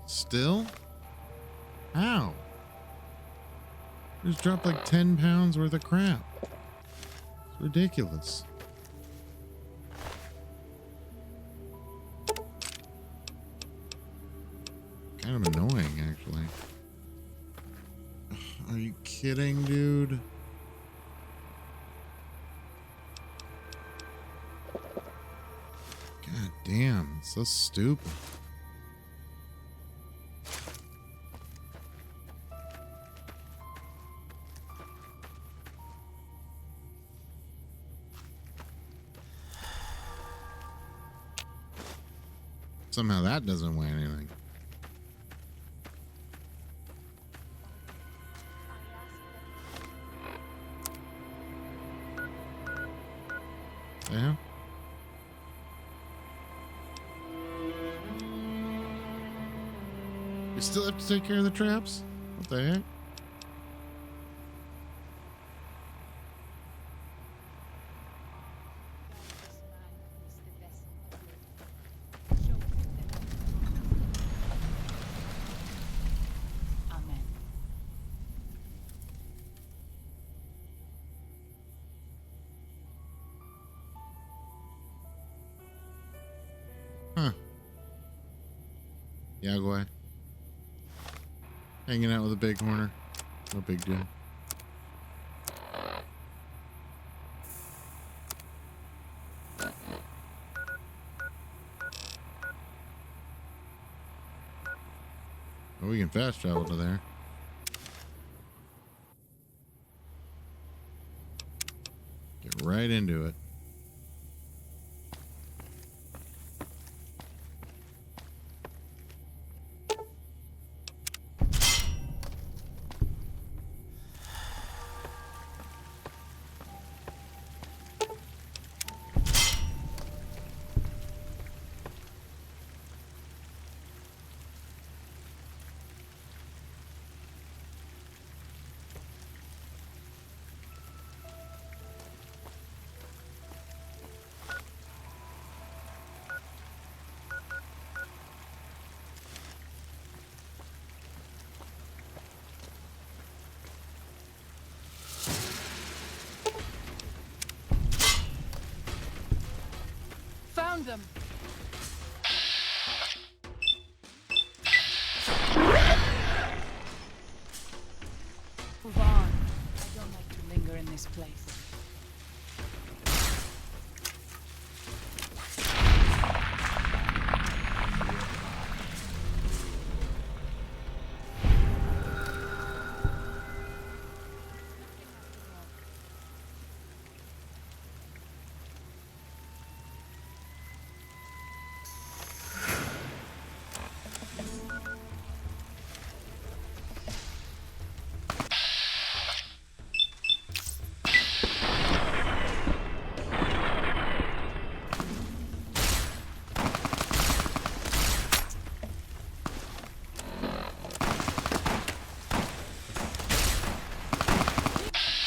Still? How? Just dropped like 10 pounds worth of crap. It's ridiculous. Kind of annoying, actually. Are you kidding, dude? God damn, it's so stupid. Somehow that doesn't weigh anything. Yeah. We still have to take care of the traps? What the heck? Yeah, go ahead. Hanging out with a big horner. No big deal. Oh, we can fast travel to there. Get right into it.
Found them. Move on. I don't like to linger in this place.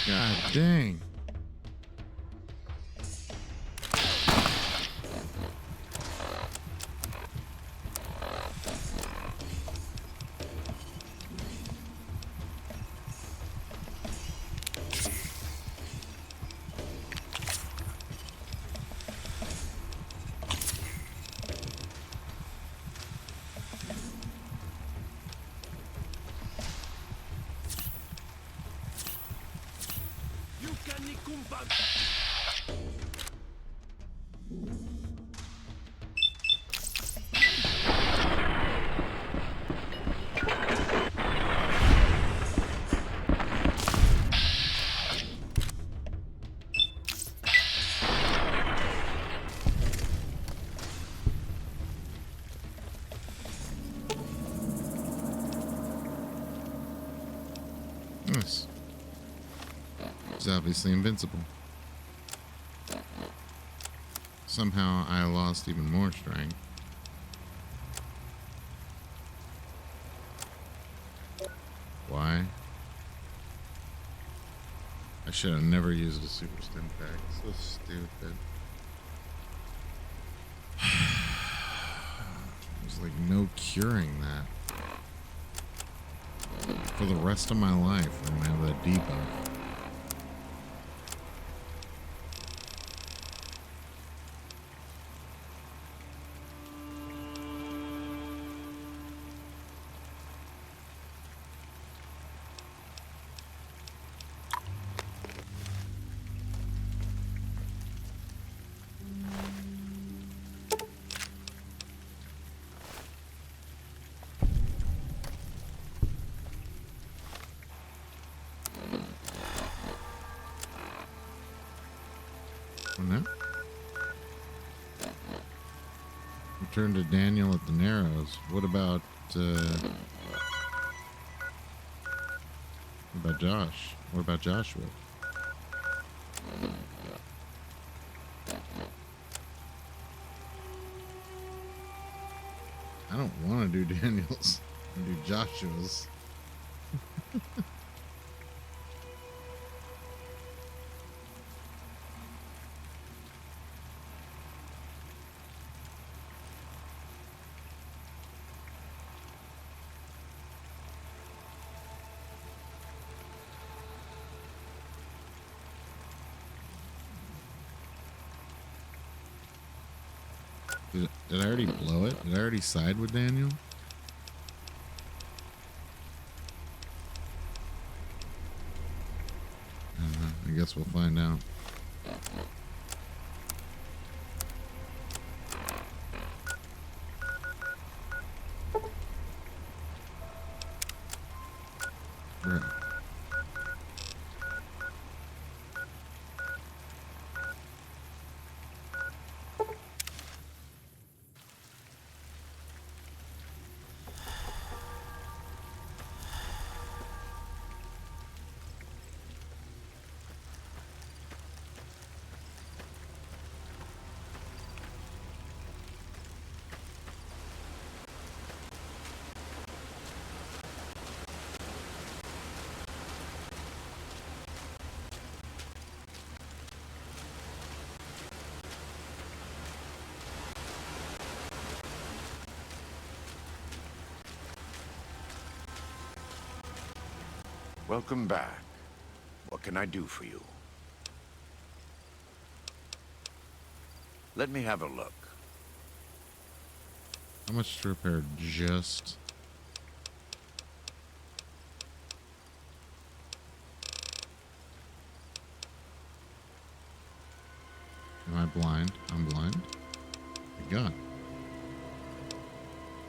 God dang.
You can kumpa.
Nice. He's obviously invincible. Somehow I lost even more strength. Why? I should have never used a super stim pack. So stupid. There's like no curing that. For the rest of my life, I'm gonna have that debuff. No? Return to Daniel at the Narrows. What about Josh? What about Joshua? I don't want to do Daniel's. I do Joshua's. Did I already blow it? Did I already side with Daniel? guess we'll find out. Right.
Welcome back. What can I do for you? Let me have a look.
How much to repair? Just. Am I blind? I'm blind. My God.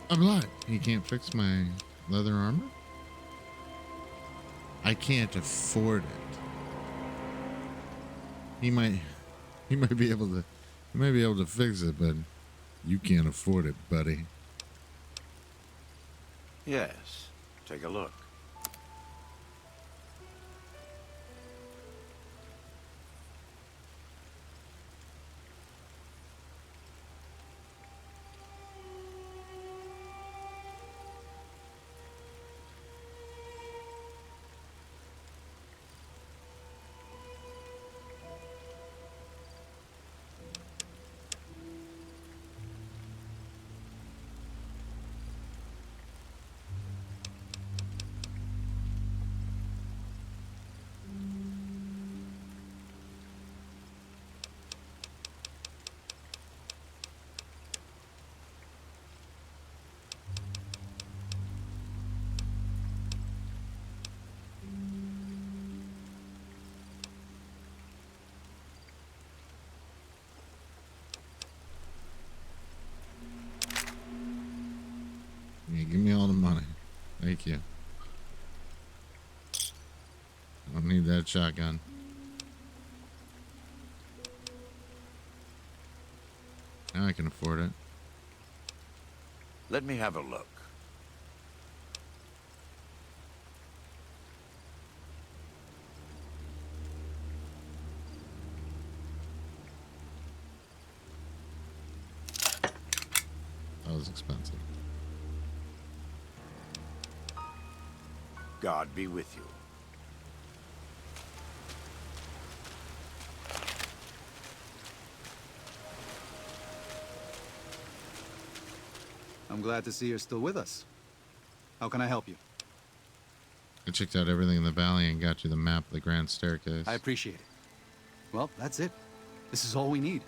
I'm blind. He can't fix my leather armor? I can't afford it. He might be able to fix it, but you can't afford it, buddy.
Yes, take a look.
Yeah, give me all the money. Thank you. I don't need that shotgun. Now I can afford it.
Let me have a look.
That was expensive.
God be with you.
I'm glad to see you're still with us. How can I help you?
I checked out everything in the valley and got you the map of the Grand Staircase.
I appreciate it. Well, that's it. This is all we need.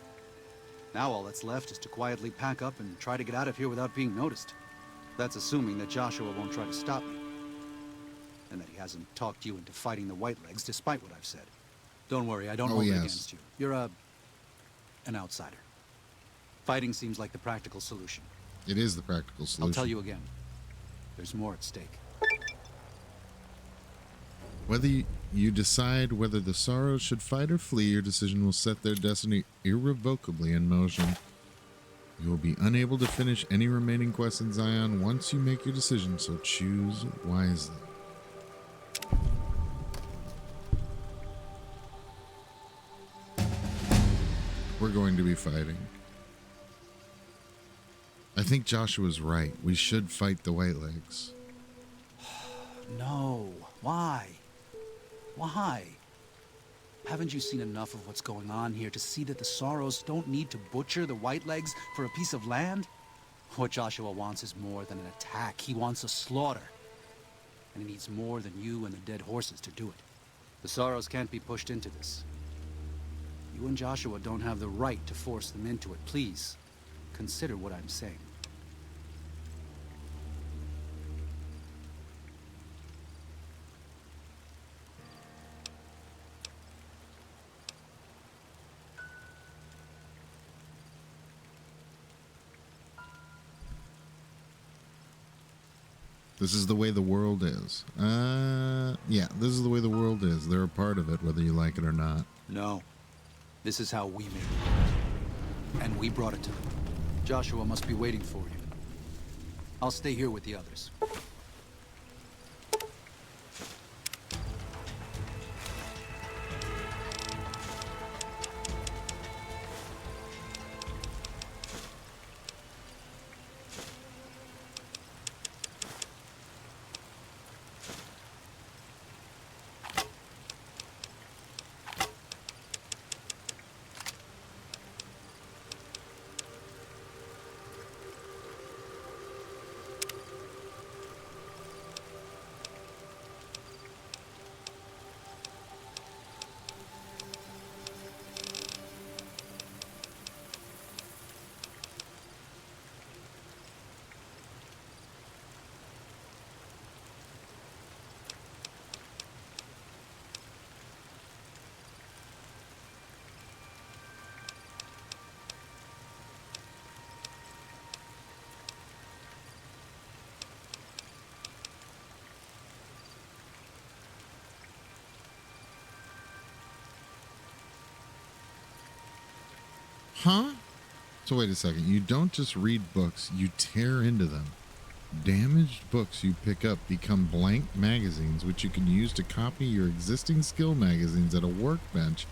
Now all that's left is to quietly pack up and try to get out of here without being noticed. That's assuming that Joshua won't try to stop me. And that he hasn't talked you into fighting the Whitelegs despite what I've said. Don't worry, I don't hold it against you. You're an outsider. Fighting seems like the practical solution.
It is the practical solution.
I'll tell you again. There's more at stake.
Whether you decide whether the Sorrows should fight or flee, your decision will set their destiny irrevocably in motion. You will be unable to finish any remaining quests in Zion once you make your decision, so choose wisely. We're going to be fighting. I think Joshua's right. We should fight the Whitelegs.
No. Why? Why? Haven't you seen enough of what's going on here to see that the Sorrows don't need to butcher the Whitelegs for a piece of land? What Joshua wants is more than an attack. He wants a slaughter. And he needs more than you and the dead horses to do it. The Sorrows can't be pushed into this. You and Joshua don't have the right to force them into it. Please, consider what I'm saying.
This is the way the world is. Yeah, this is the way the world is. They're a part of it, whether you like it or not.
No. This is how we made it. And we brought it to them. Joshua must be waiting for you. I'll stay here with the others.
Huh? So wait a second. You don't just read books, you tear into them. Damaged books you pick up become blank magazines, which you can use to copy your existing skill magazines at a workbench,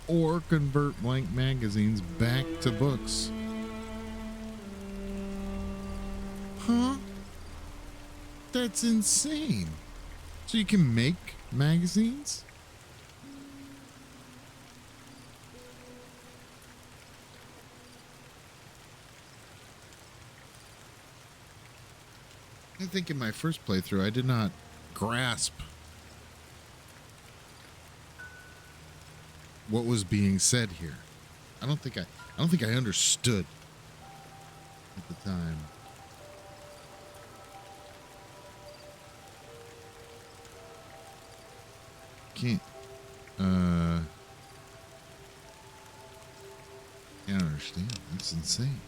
or convert blank magazines back to books. Huh? That's insane. So you can make magazines? I think in my first playthrough I did not grasp what was being said here. I don't think I understood at the time. Can't understand. That's insane.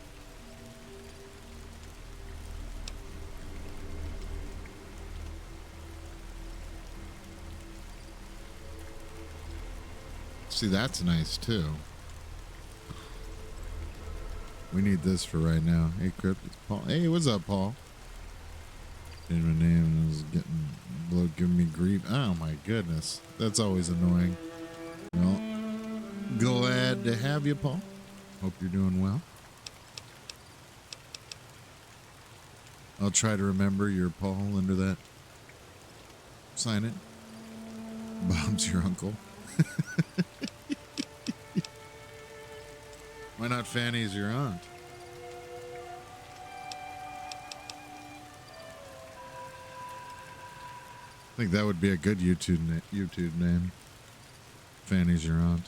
See, that's nice too. We need this for right now. Hey, Crypt, it's Paul. Hey, what's up, Paul? Changed my name and is giving me grief. Oh my goodness, that's always annoying. Well, glad to have you, Paul. Hope you're doing well. I'll try to remember your Paul under that. Sign it. Bob's your uncle. Why not Fanny's your aunt? I think that would be a good YouTube name. Fanny's your aunt.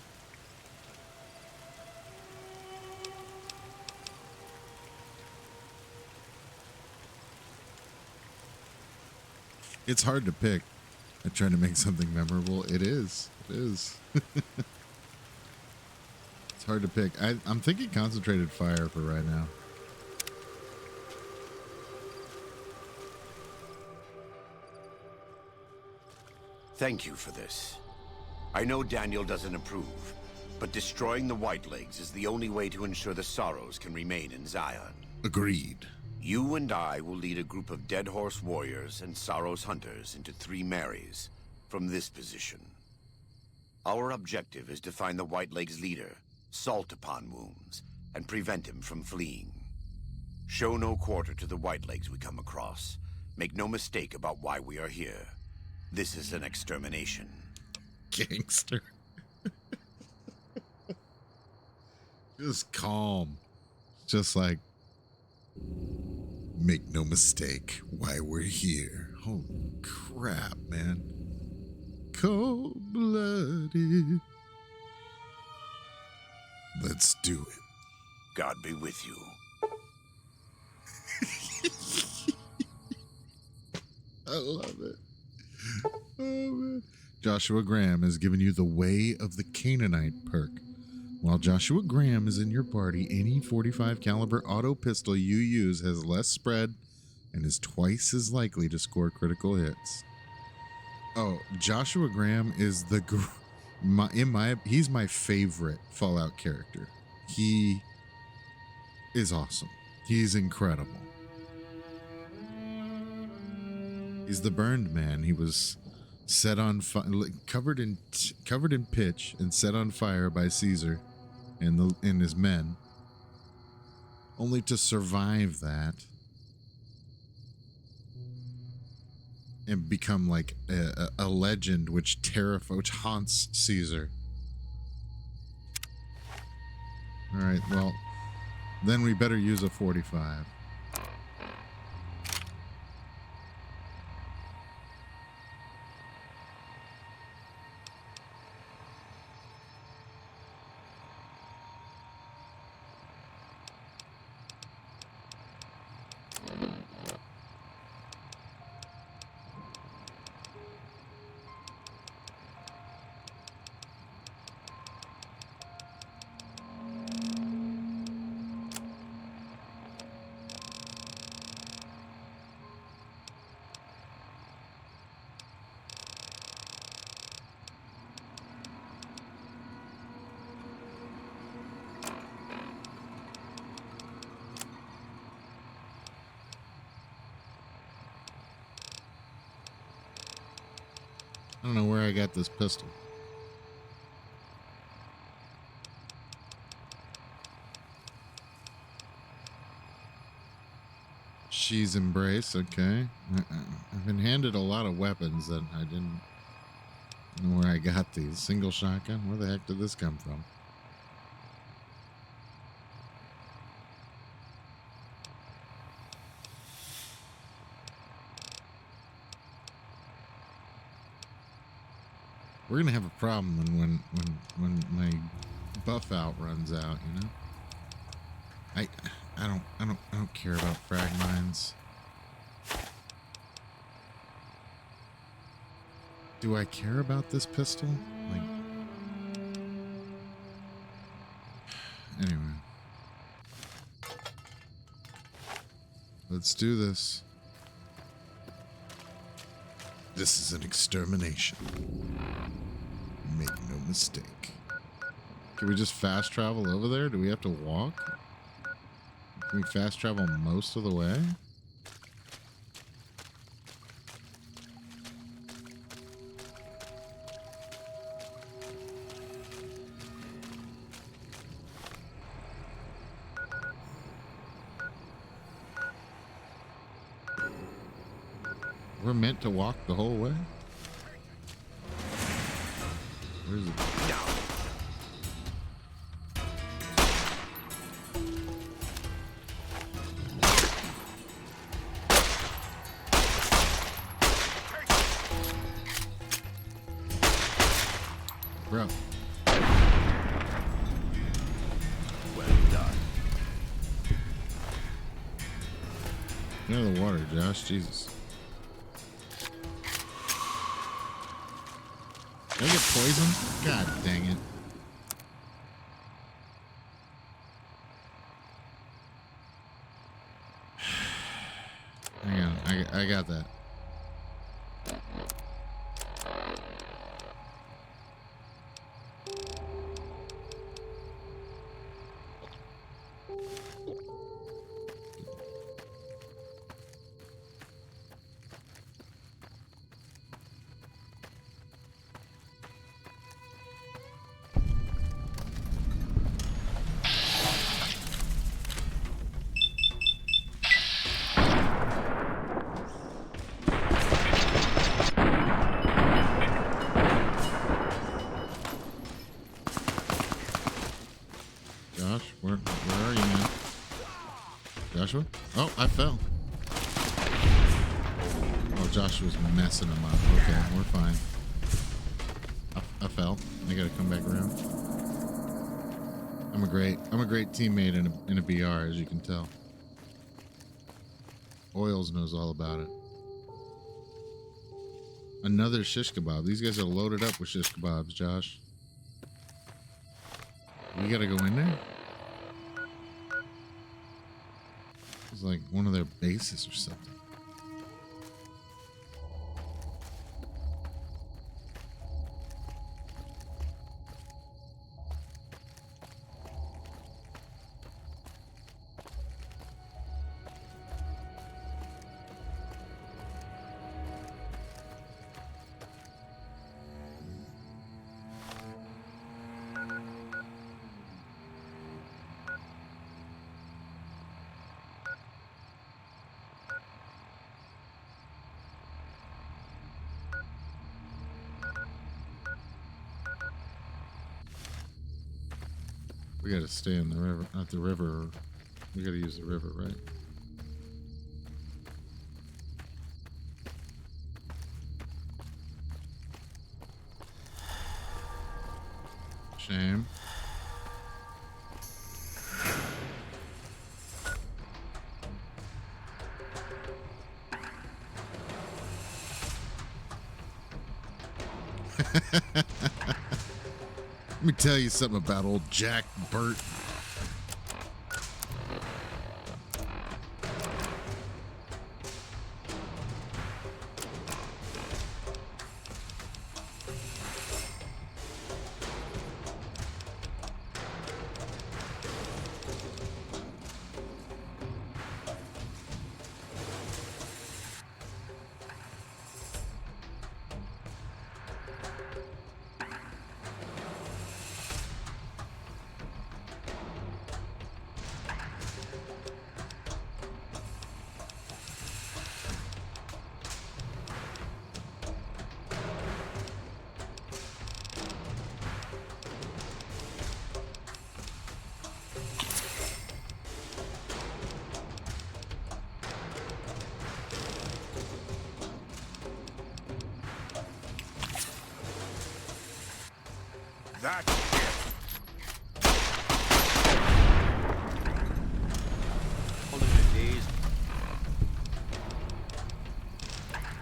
It's hard to pick. I try to make something memorable. It is. It is. It's hard to pick. I'm thinking concentrated fire for right now.
Thank you for this. I know Daniel doesn't approve, but destroying the Whitelegs is the only way to ensure the Sorrows can remain in Zion.
Agreed.
You and I will lead a group of Dead Horse warriors and Sorrows hunters into 3 Marys from this position. Our objective is to find the Whitelegs leader, Salt upon Wounds, and prevent him from fleeing. Show no quarter to the Whitelegs we come across. Make no mistake about why we are here. This is an extermination.
Gangster. Just calm. Just like, make no mistake why we're here. Holy crap, man. Cold-blooded. Let's do it.
God be with you.
I love it. Oh, man. Joshua Graham has given you the Way of the Canaanite perk. While Joshua Graham is in your party, any .45 caliber auto pistol you use has less spread, and is twice as likely to score critical hits. Oh, Joshua Graham is he's my favorite Fallout character. He is awesome. He's incredible. He's the burned man. He was set on fire, covered in pitch and set on fire by Caesar and his men, only to survive that and become like a legend which haunts Caesar. All right, well, then we better use a 45. I don't know where I got this pistol. She's embrace, okay. I've been handed a lot of weapons that I didn't know where I got these. Single shotgun? Where the heck did this come from? We're gonna have a problem when my buff out runs out, you know? I don't care about frag mines. Do I care about this pistol? Like, anyway. Let's do this. This is an extermination. Make no mistake. Can we just fast travel over there? Do we have to walk? Can we fast travel most of the way? We're meant to walk the whole way? Where's it? Bro.
Well done.
Get out of the water, Josh. Jesus. Did I get poisoned? God dang it. Hang on, I got that. Josh, where are you, man? Joshua? Oh, I fell. Oh, Joshua's messing him up. Okay, we're fine. I fell. I gotta come back around. I'm a great teammate in a BR, as you can tell. Oils knows all about it. Another shish kebab. These guys are loaded up with shish kebabs, Josh. We gotta go in there? It's like one of their bases or something. We gotta stay in the river, not the river. We gotta use the river, right? Shame. Let me tell you something about old Jack Burt.
That's it.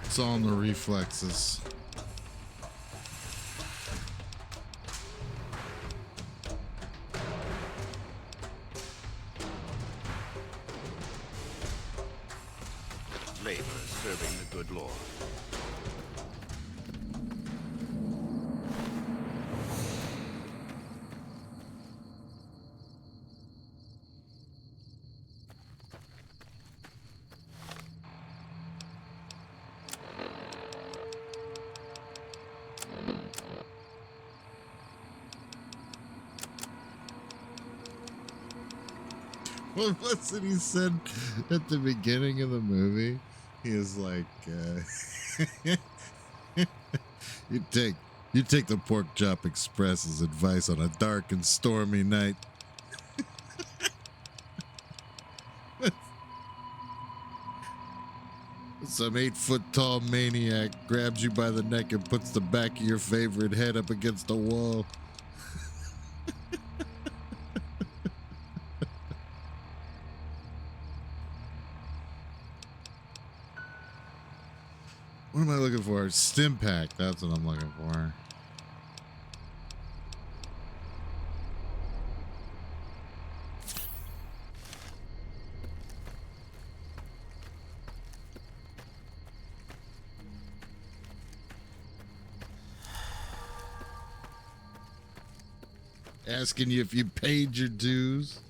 It's all in the reflexes.
Labor serving the good Lord.
What was it he said at the beginning of the movie? He was like, you take the Pork Chop Express's advice on a dark and stormy night. Some 8-foot-tall maniac grabs you by the neck and puts the back of your favorite head up against the wall. What am I looking for? Stim pack. That's what I'm looking for. Asking you if you paid your dues.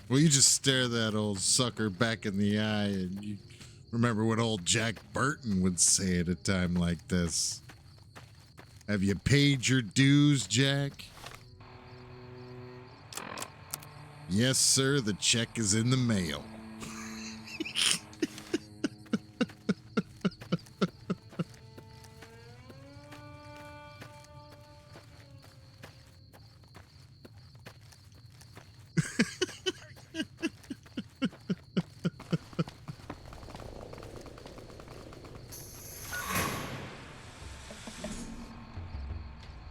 Well, you just stare that old sucker back in the eye and you remember what old Jack Burton would say at a time like this. Have you paid your dues, Jack? Yes, sir, the check is in the mail.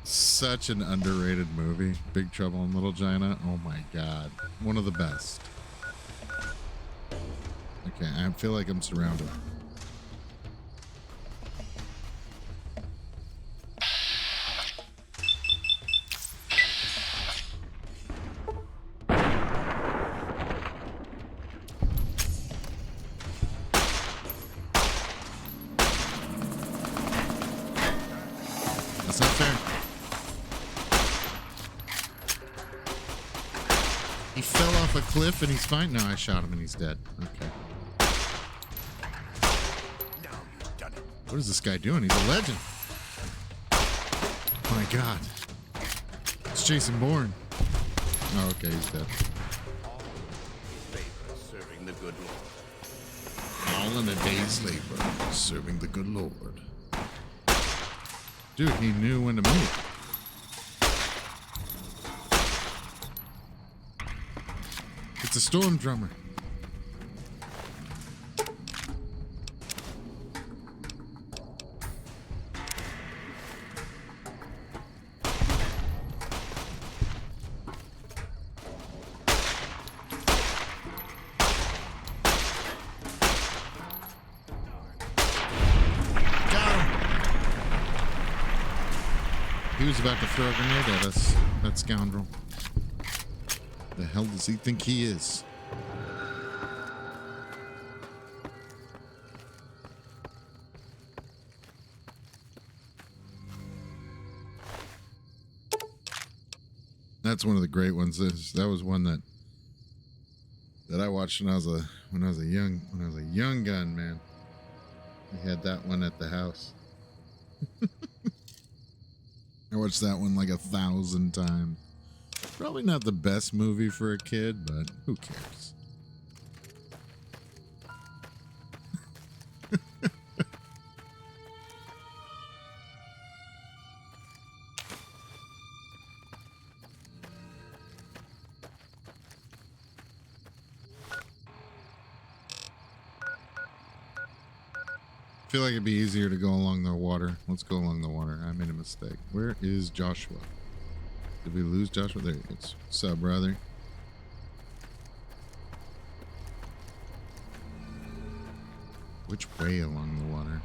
Such an underrated movie, Big Trouble in Little China. Oh my god, one of the best. Okay, I feel like I'm surrounded. That's not fair. He fell off a cliff and he's fine. No, I shot him and he's dead. Okay.
Now you've done it.
What is this guy doing? He's a legend. Oh my god. It's Jason Bourne. Oh, okay, he's dead.
Labor serving the good Lord.
all in a day's labor, serving the good Lord. Dude, he knew when to move. It's a storm drummer. He was about to throw a grenade at us, that scoundrel. The hell does he think he is? That's one of the great ones. That was one that I watched when I was a young gun, man. We had that one at the house. I watched that one like 1,000 times. Probably not the best movie for a kid, but who cares? I feel like it'd be easier to go along the water. Let's go along the water. I made a mistake. Where is Joshua? Did we lose Joshua? There he is. What's up, brother? Which way along the water?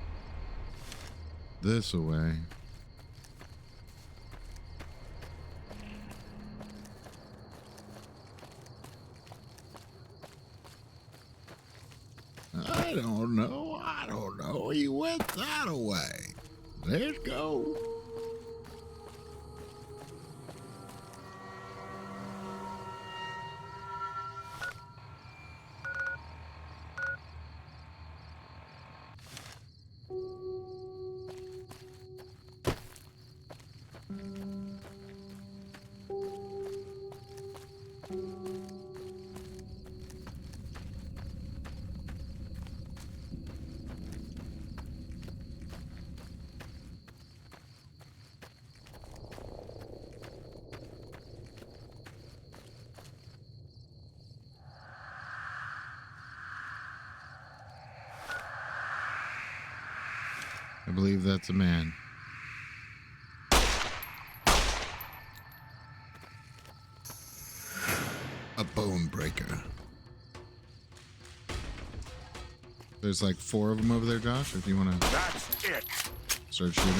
This way. I don't know. He went that way. Let's go. I believe that's a man. A bone breaker. There's like 4 of them over there, Josh, if you want to start shooting.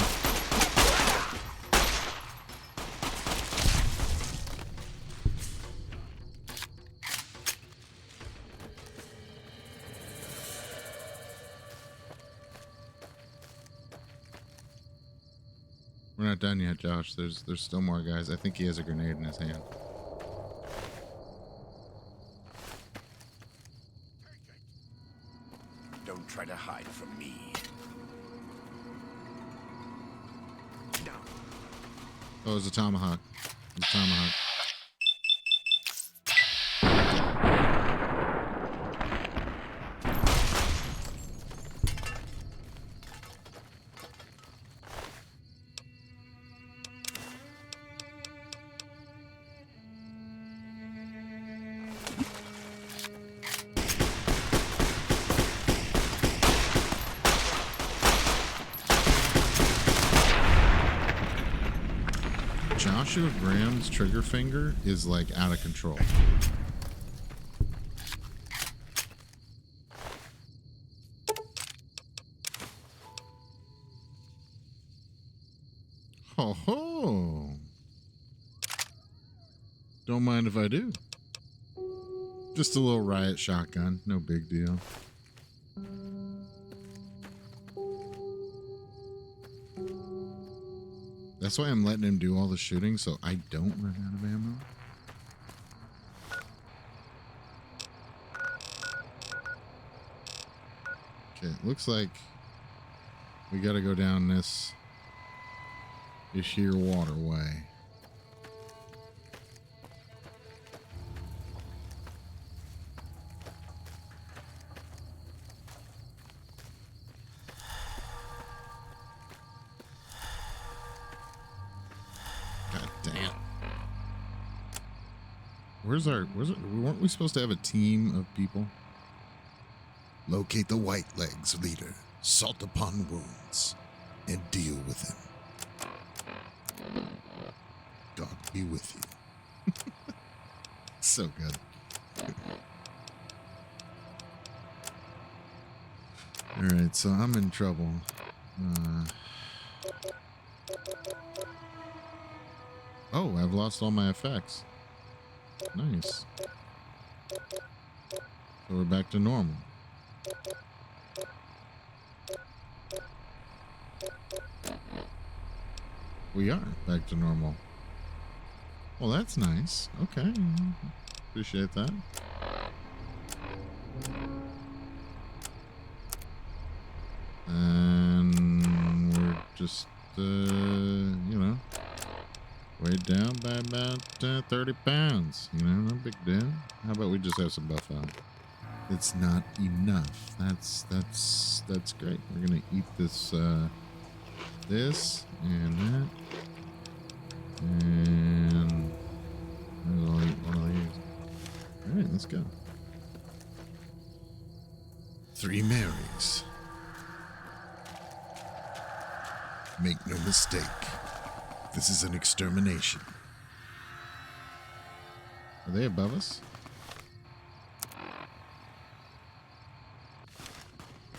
We're not done yet, Josh. There's still more guys. I think he has a grenade in his hand.
Don't try to hide from me.
Oh, it's a tomahawk. It's a tomahawk. Joshua Graham's trigger finger is like out of control. Ho ho! Don't mind if I do. Just a little riot shotgun, no big deal. That's why I'm letting him do all the shooting, so I don't run out of ammo. Okay, it looks like we gotta go down this here waterway. Weren't we supposed to have a team of people? Locate the white legs leader, salt upon wounds, and deal with him. God be with you. So good. Alright, so I'm in trouble. Oh, I've lost all my effects. Nice. So we're back to normal. We are back to normal. Well, that's nice. Okay. Appreciate that. And we're just, you know, weighed down by about 30 pounds. You know, no big deal. How about we just have some buff on? It's not enough. That's great. We're gonna eat this, this and that, and I'll eat one of these. All right, let's go. 3 Marys. Make no mistake. This is an extermination. Are they above us?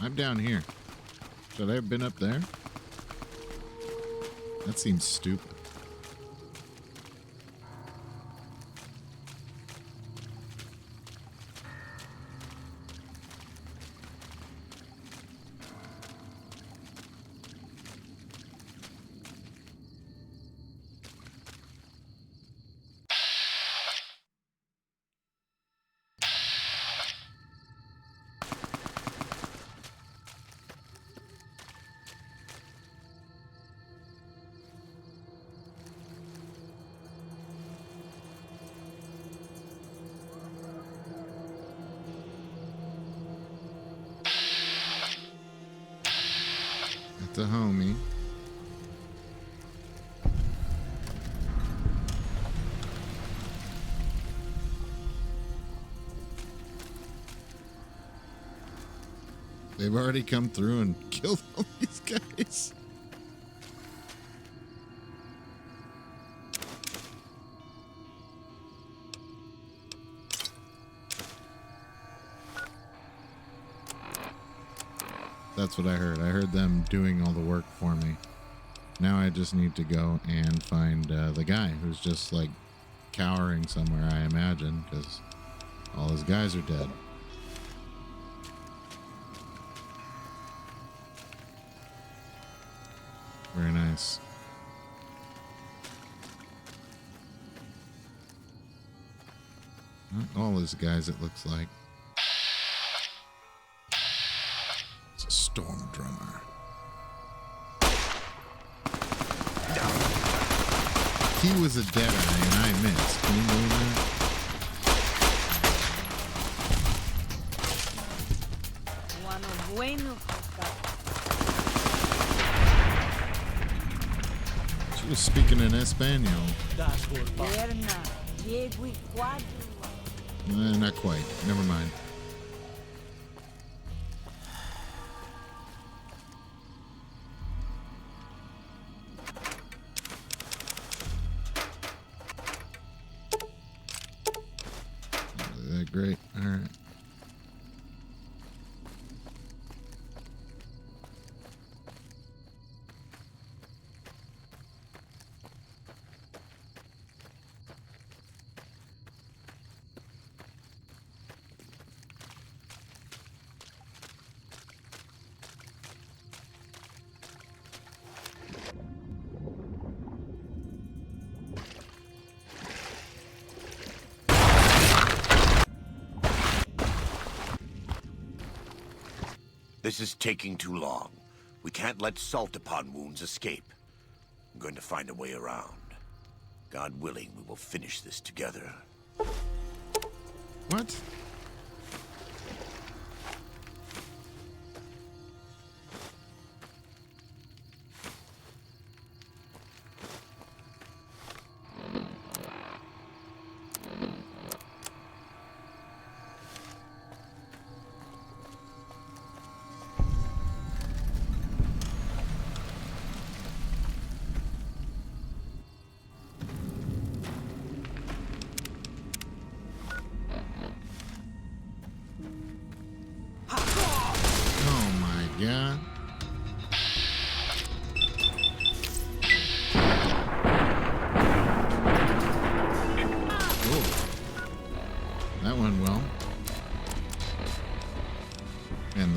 I'm down here. Should I have been up there? That seems stupid. The homie. They've already come through and killed all these guys. That's what I heard. I heard them doing all the work for me. Now I just need to go and find the guy who's just like cowering somewhere, I imagine, because all his guys are dead. Very nice. Not all his guys, it looks like. Storm drummer. He was a dead eye and I missed. Can you believe that? She was speaking in Espanol. Not quite. Never mind. Great. All right.
This is taking too long. We can't let salt upon wounds escape. I'm going to find a way around. God willing, we will finish this together.
What?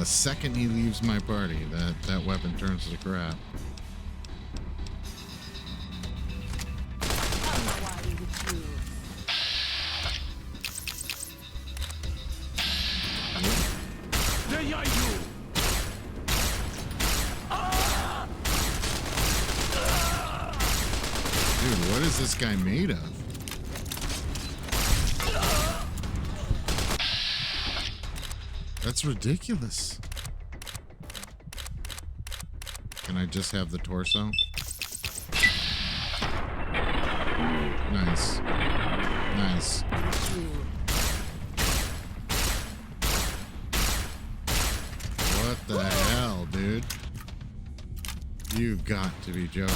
second he leaves my party, that weapon turns to crap. Dude, what is this guy made of? That's ridiculous. Can I just have the torso? Nice. Nice. What the hell, dude? You've got to be joking.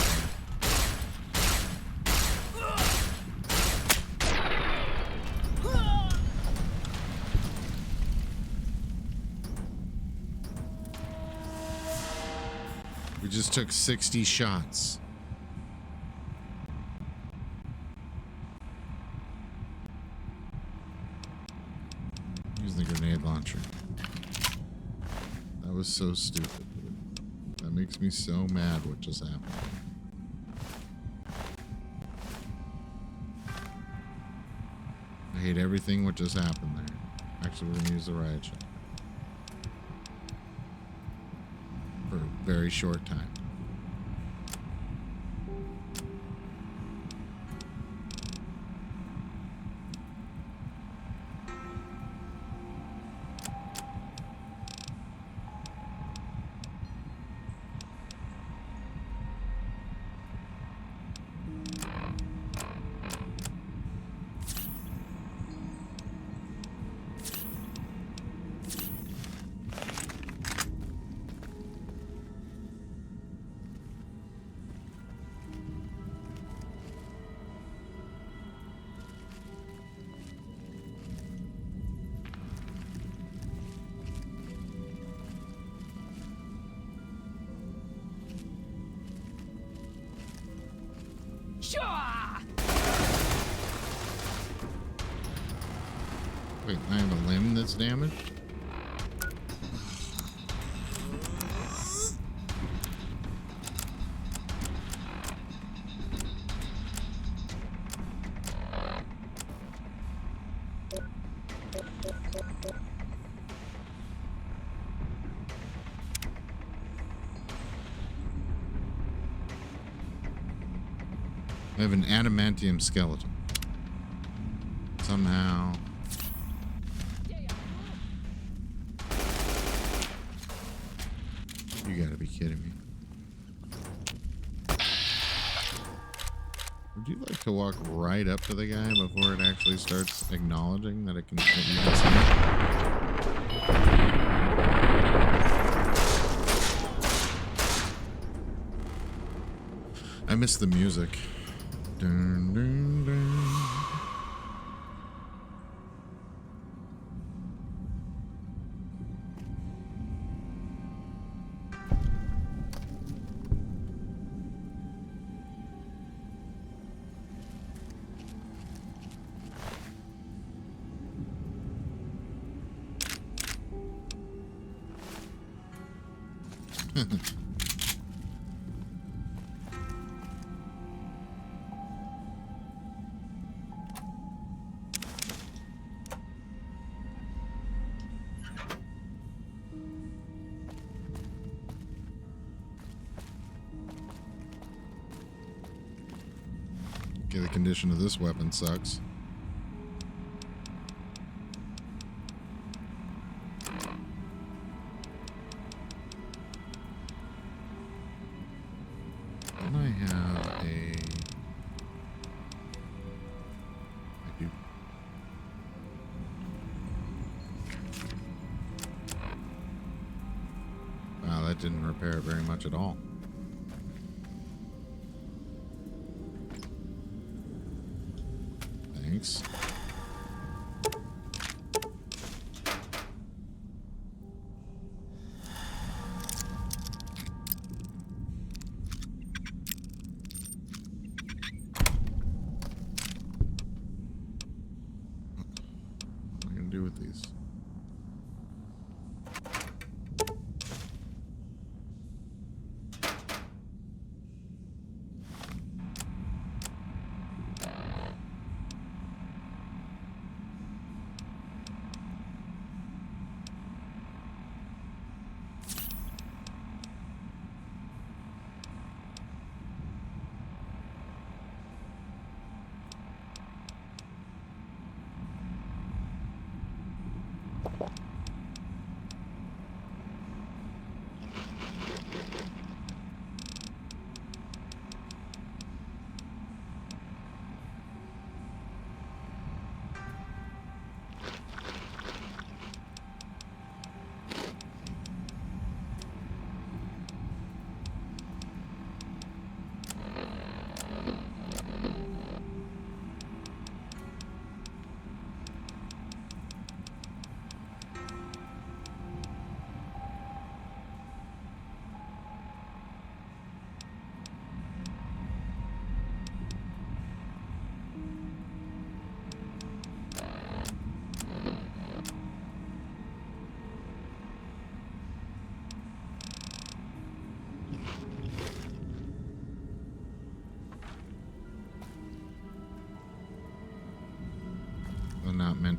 We just took 60 shots. Use the grenade launcher. That was so stupid. That makes me so mad what just happened. I hate everything what just happened there. Actually, we're gonna use the riot shot. For a very short time. Wait, I have a limb that's damaged? I have an adamantium skeleton. Somehow. You gotta be kidding me. Would you like to walk right up to the guy before it actually starts acknowledging that it can that you can see it? I miss the music. Dun, dun, dun. Okay, the condition of this weapon sucks. Then I have a... I do. Wow, that didn't repair it very much at all. Thanks. What am I gonna do with these?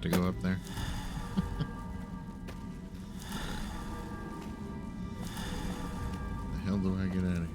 to go up there. The hell do I get out of here?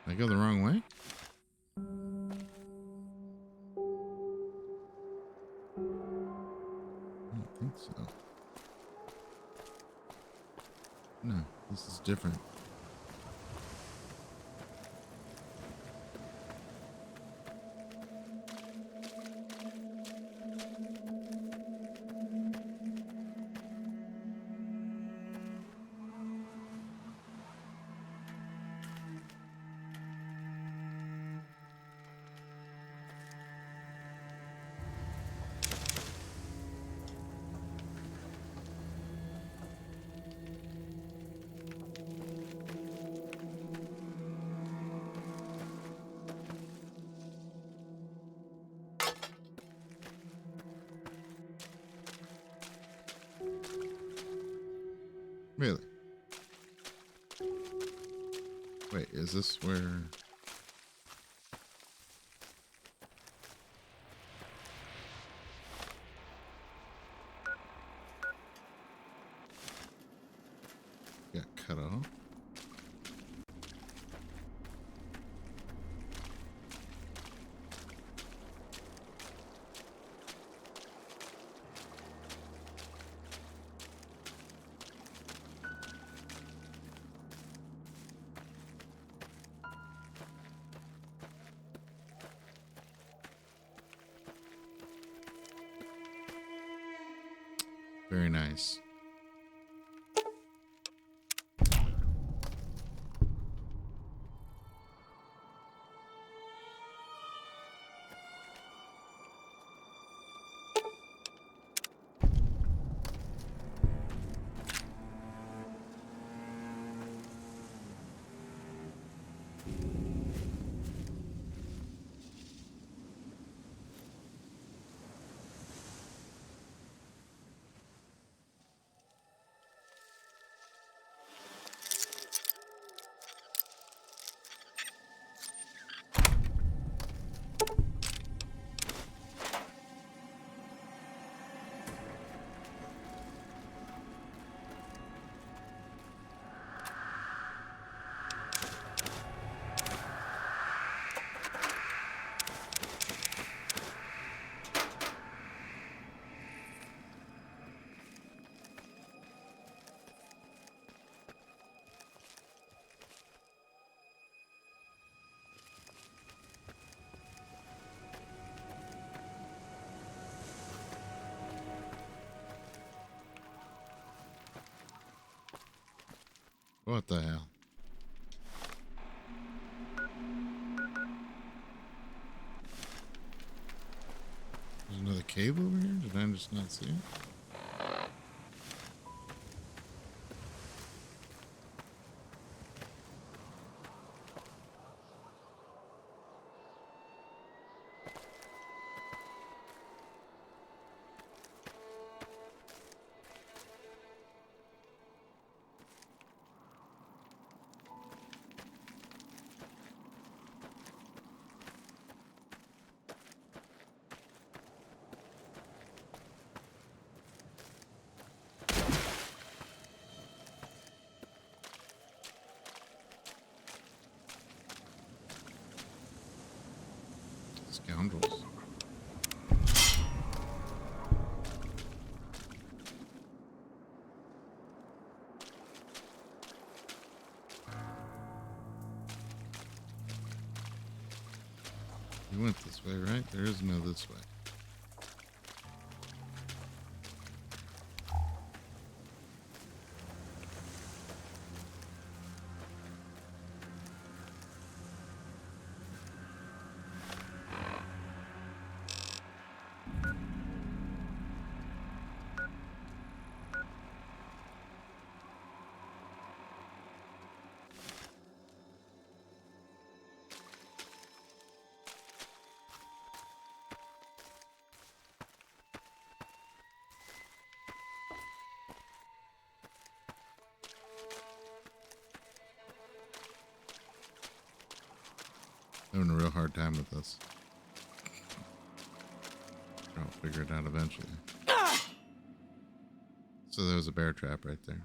Did I go the wrong way? I don't think so. No, this is different. Really? Wait, is this where... got cut off? Very nice. What the hell? There's another cave over here? Did I just not see it? Scoundrels. We went this way, right? There is no this way. Having a real hard time with this. I'll figure it out eventually. So there was a bear trap right there.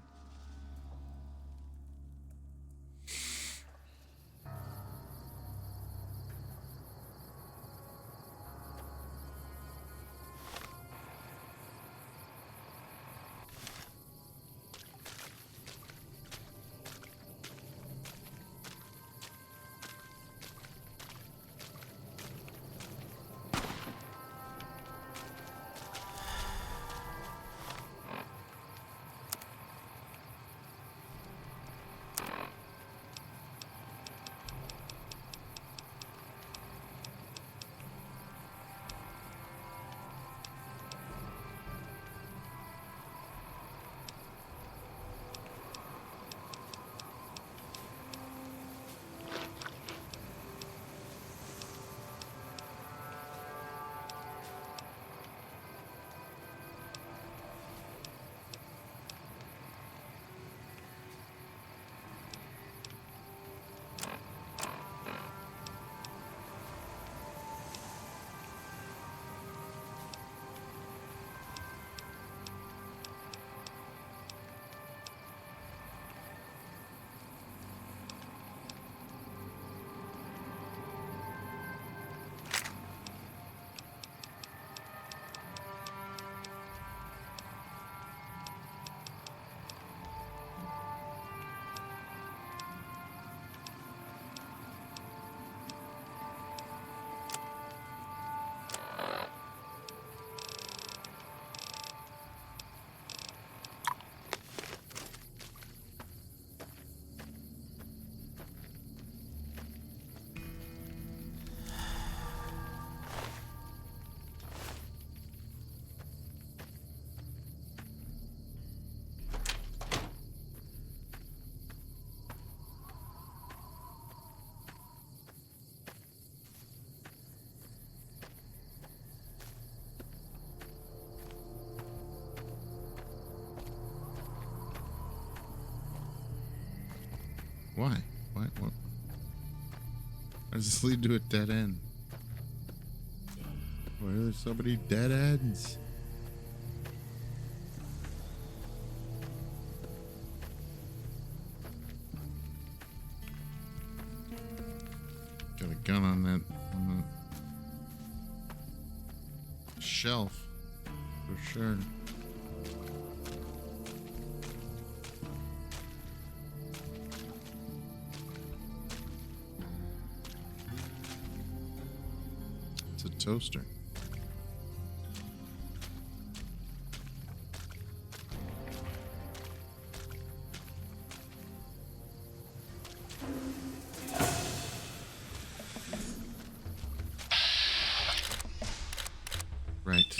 Why? Why? What? Why does this lead to a dead end? Why are there so many dead ends? Got a gun on that shelf for sure. It's a toaster. Right.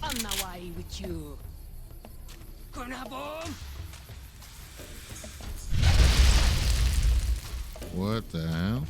On the way with you. Gonna bomb.
What the hell?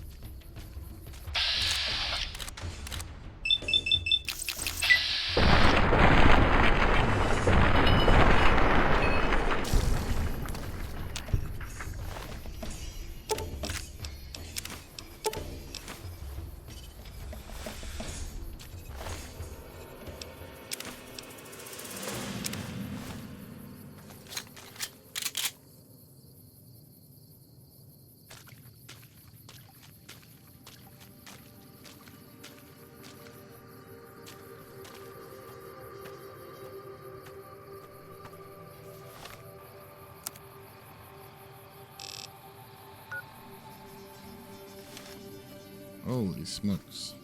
Holy smokes.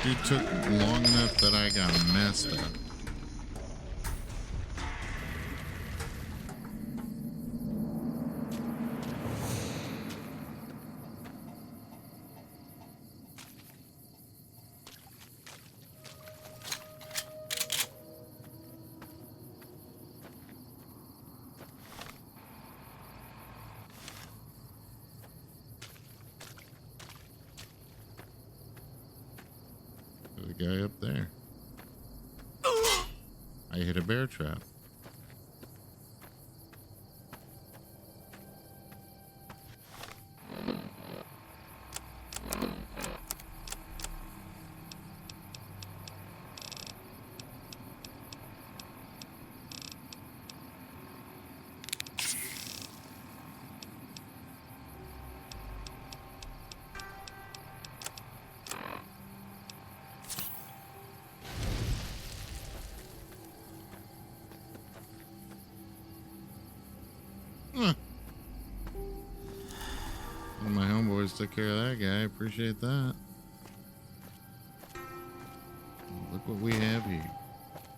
Dude took long enough that I got messed up. the guy up there. I hit a bear trap. One of my homeboys took care of that guy. Appreciate that. Look what we have here.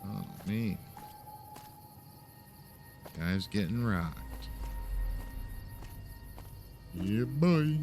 Oh, me. Guy's getting rocked. Yeah, boy.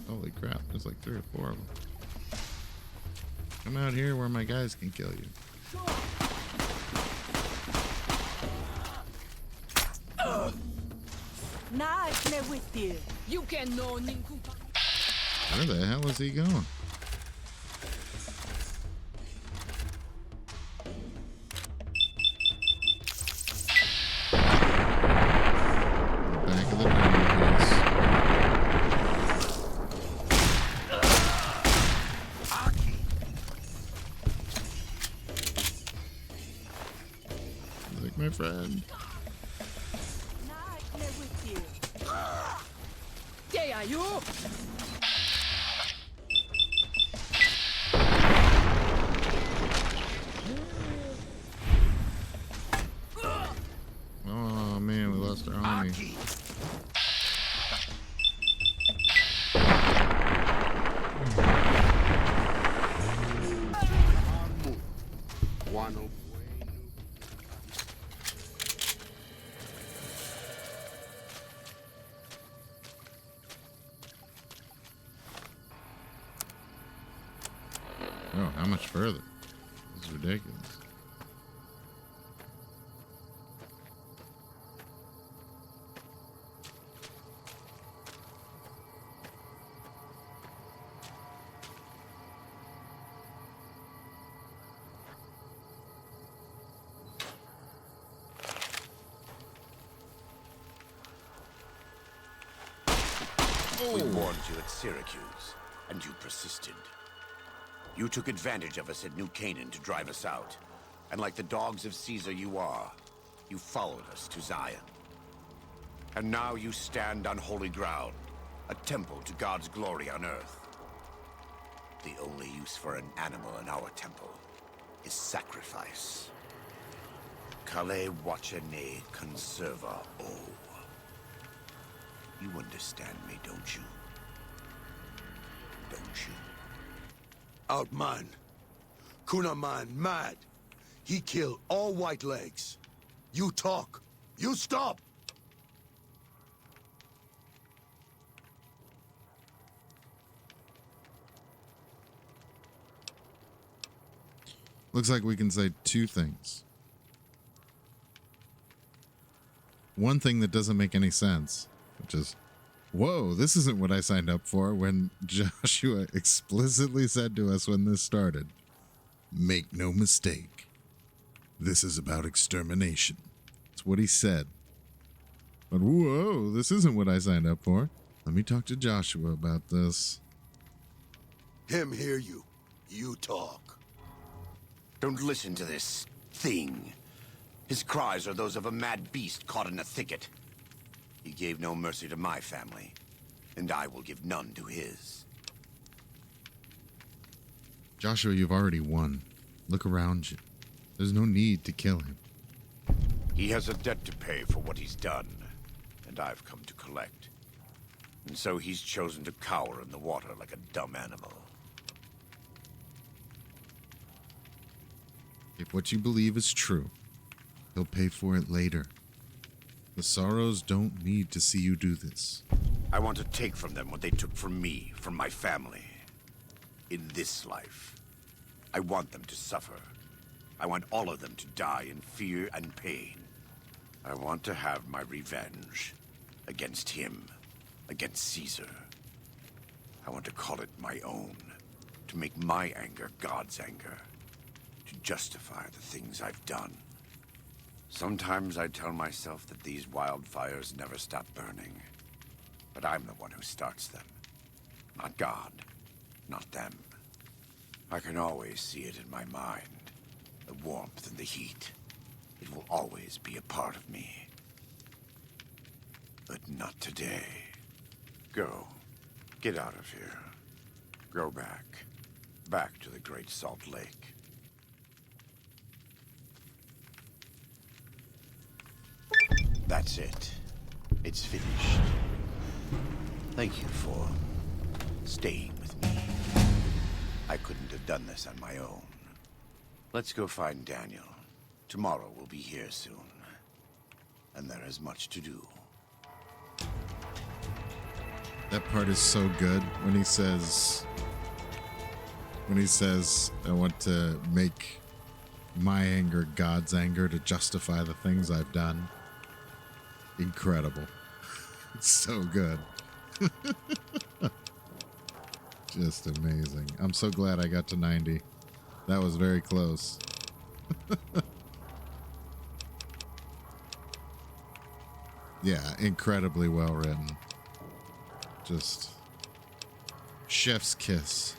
Holy crap, there's like 3 or 4 of them. Come out here where my guys can kill you.
Nice with you. You can know.
Where the hell is he going? Back of the dome piece. Like my friend.
Nice with you. There are you.
Oh man, we lost our homie. Oh, how much further? This is ridiculous.
We warned you at Syracuse, and you persisted. You took advantage of us at New Canaan to drive us out. And like the dogs of Caesar you are, you followed us to Zion. And now you stand on holy ground, a temple to God's glory on earth. The only use for an animal in our temple is sacrifice. Kale wachene conserva o. You understand me, don't you? Don't you?
Outman. Kunaman mad. He killed all white legs. You talk. You stop.
Looks like we can say 2 things. One thing that doesn't make any sense, which is, whoa, this isn't what I signed up for, when Joshua explicitly said to us when this started, make no mistake, this is about extermination. That's what he said. But whoa, this isn't what I signed up for. Let me talk to Joshua about this.
Him hear you. You talk.
Don't listen to this thing. His cries are those of a mad beast caught in a thicket. He gave no mercy to my family, and I will give none to his.
Joshua, you've already won. Look around you. There's no need to kill him.
He has a debt to pay for what he's done, and I've come to collect. And so he's chosen to cower in the water like a dumb animal.
If what you believe is true, he'll pay for it later. The Sorrows don't need to see you do this.
I want to take from them what they took from me, from my family. In this life, I want them to suffer. I want all of them to die in fear and pain. I want to have my revenge against him, against Caesar. I want to call it my own, to make my anger God's anger, to justify the things I've done. Sometimes I tell myself that these wildfires never stop burning, but I'm the one who starts them, not God, not them. I can always see it in my mind, the warmth and the heat. It will always be a part of me. But not today. Go. Get out of here. Go back. Back to the Great Salt Lake. That's it. It's finished. Thank you for staying with me. I couldn't have done this on my own. Let's go find Daniel. Tomorrow we'll be here soon. And there is much to do.
That part is so good when he says, I want to make my anger God's anger to justify the things I've done. Incredible. It's so good. Just amazing. I'm so glad I got to 90. That was very close. Yeah, incredibly well written. Just chef's kiss.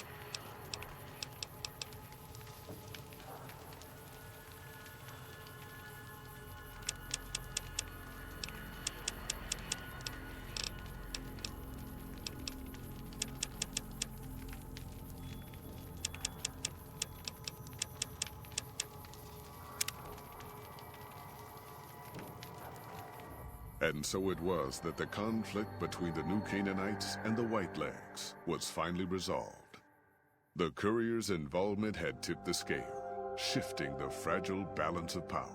And so it was that the conflict between the New Canaanites and the Whitelegs was finally resolved. The courier's involvement had tipped the scale, shifting the fragile balance of power.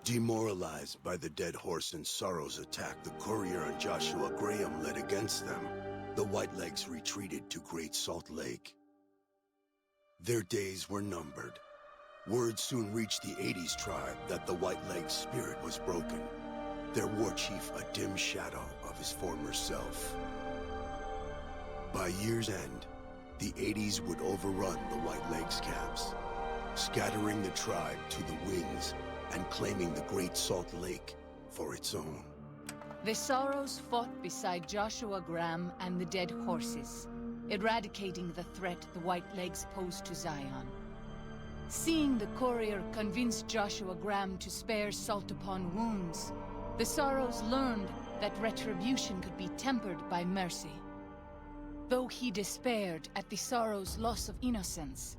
Demoralized by the Dead Horse and Sorrow's attack the courier and Joshua Graham led against them, the Whitelegs retreated to Great Salt Lake. Their days were numbered. Word soon reached the 80s tribe that the Whitelegs' spirit was broken. Their war chief a dim shadow of his former self. By year's end, the 80s would overrun the Whitelegs camps, scattering the tribe to the winds and claiming the Great Salt Lake for its own.
The Sorrows fought beside Joshua Graham and the Dead Horses, eradicating the threat the Whitelegs posed to Zion. Seeing the courier convince Joshua Graham to spare salt upon wounds, the Sorrows learned that retribution could be tempered by mercy. Though he despaired at the Sorrows' loss of innocence,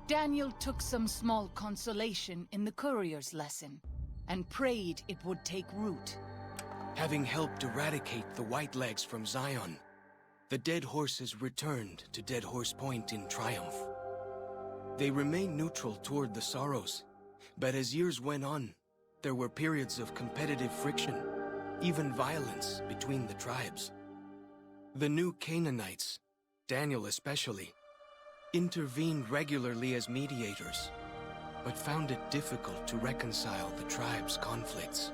Daniel took some small consolation in the courier's lesson, and prayed it would take root.
Having helped eradicate the Whitelegs from Zion, the Dead Horses returned to Dead Horse Point in triumph. They remained neutral toward the Sorrows, but as years went on, there were periods of competitive friction, even violence between the tribes. The New Canaanites, Daniel especially, intervened regularly as mediators, but found it difficult to reconcile the tribe's conflicts.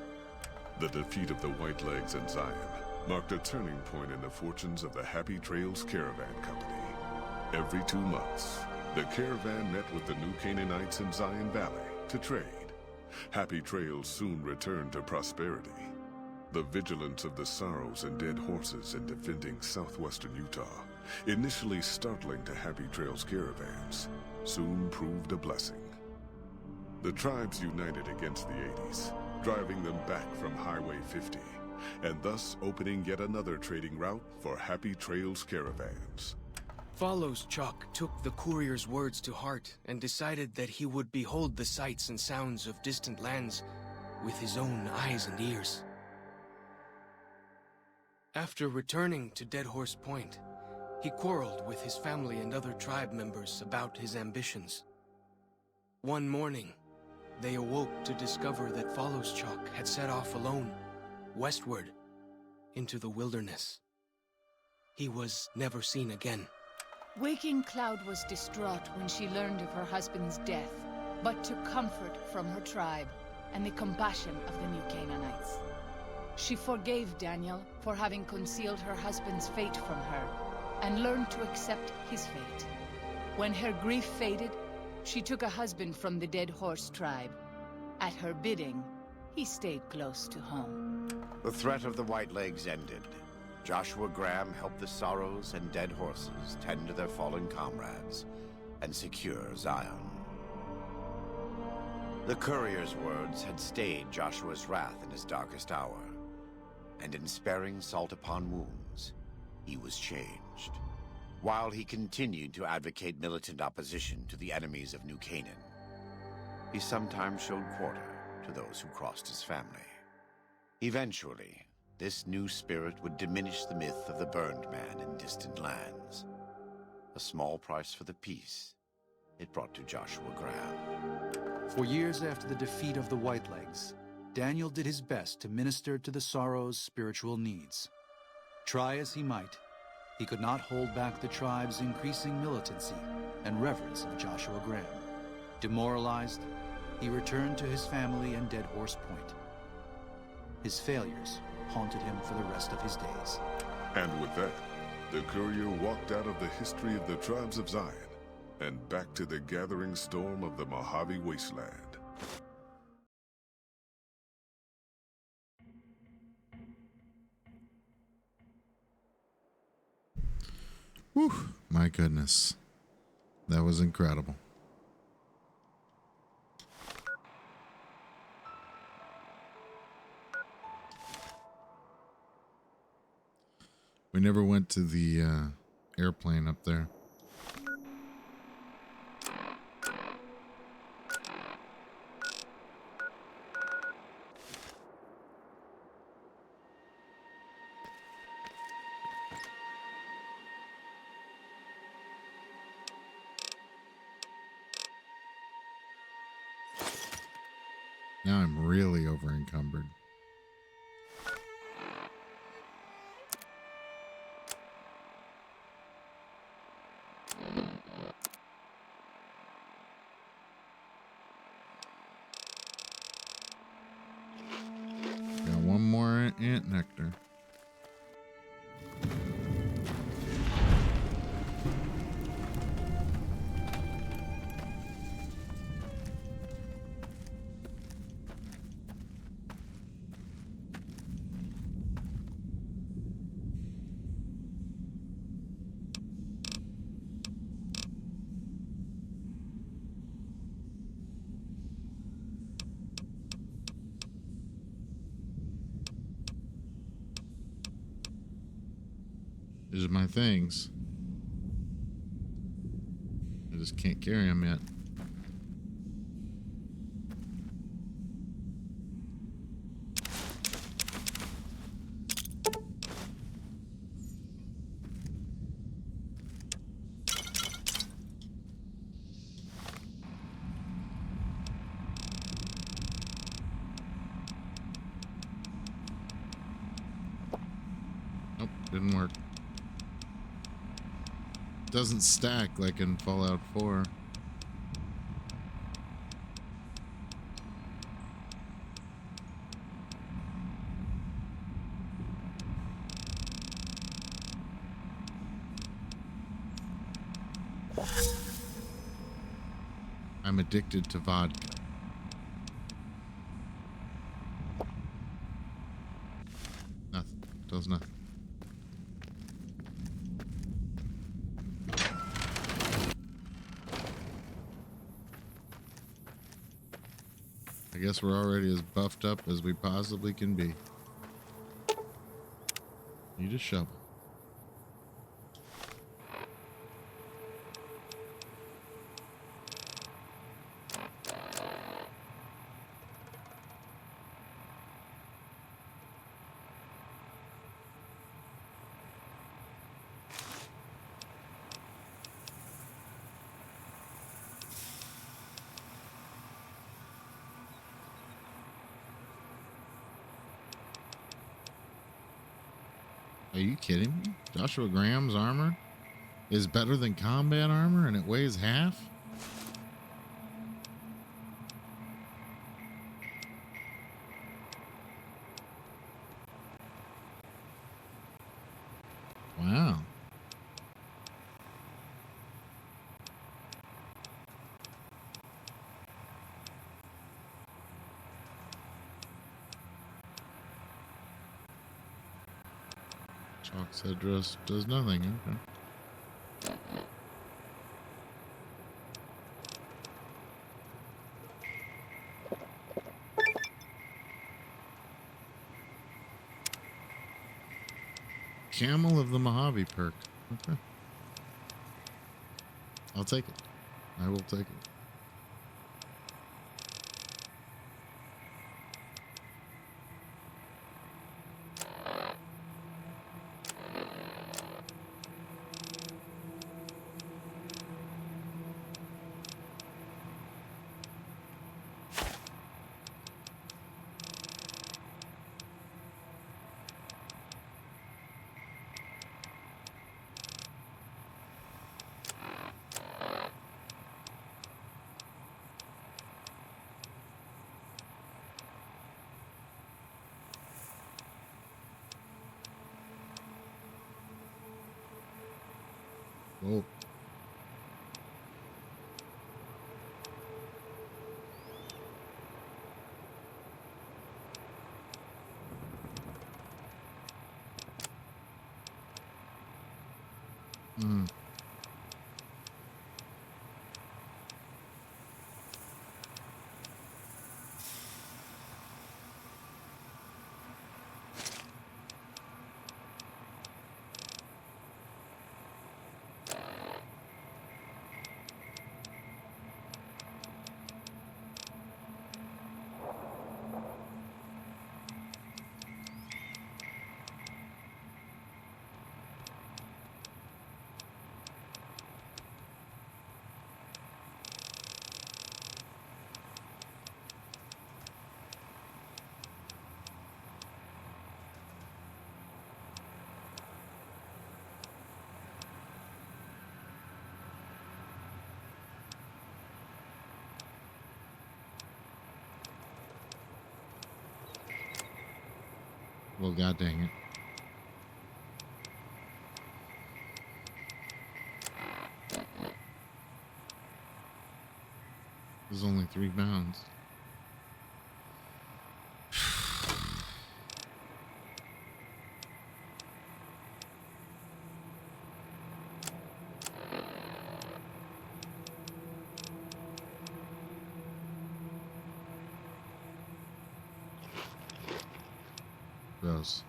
The defeat of the Whitelegs in Zion marked a turning point in the fortunes of the Happy Trails Caravan Company. Every 2 months, the caravan met with the New Canaanites in Zion Valley to trade. Happy Trails soon returned to prosperity. The vigilance of the Sorrows and Dead Horses in defending southwestern Utah, initially startling to Happy Trails caravans, soon proved a blessing. The tribes united against the 80s, driving them back from Highway 50, and thus opening yet another trading route for Happy Trails caravans.
Follows Chuck took the courier's words to heart and decided that he would behold the sights and sounds of distant lands with his own eyes and ears. After returning to Dead Horse Point, he quarreled with his family and other tribe members about his ambitions. One morning, they awoke to discover that Follows Chuck had set off alone, westward, into the wilderness. He was never seen again.
Waking Cloud was distraught when she learned of her husband's death, but took comfort from her tribe and the compassion of the New Canaanites. She forgave Daniel for having concealed her husband's fate from her, and learned to accept his fate. When her grief faded, she took a husband from the Dead Horse tribe. At her bidding, he stayed close to home.
The threat of the Whitelegs ended. Joshua Graham helped the Sorrows and Dead Horses tend to their fallen comrades and secure Zion. The courier's words had stayed Joshua's wrath in his darkest hour, and in sparing salt upon wounds, he was changed. While he continued to advocate militant opposition to the enemies of New Canaan, he sometimes showed quarter to those who crossed his family. Eventually, this new spirit would diminish the myth of the burned man in distant lands. A small price for the peace it brought to Joshua Graham.
For years after the defeat of the Whitelegs, Daniel did his best to minister to the Sorrows' spiritual needs. Try as he might, he could not hold back the tribe's increasing militancy and reverence of Joshua Graham. Demoralized, he returned to his family and Dead Horse Point. His failures haunted him for the rest of his days.
And with that, the courier walked out of the history of the tribes of Zion and back to the gathering storm of the Mojave Wasteland.
Whew, my goodness. That was incredible. We never went to the airplane up there. Now I'm really over encumbered. Got one more ant nectar. These are my things. I just can't carry them yet. Nope, didn't work. Doesn't stack like in Fallout 4. I'm addicted to vodka. Nothing. Does nothing. I guess we're already as buffed up as we possibly can be. Need a shovel. Are you kidding me? Joshua Graham's armor is better than combat armor and it weighs half? Wow. Chalk's headdress does nothing. Okay. Camel of the Mojave perk. Okay. I'll take it. I will take it. Whoa. Hmm. Well, god dang it. There's only 3 pounds. Gross.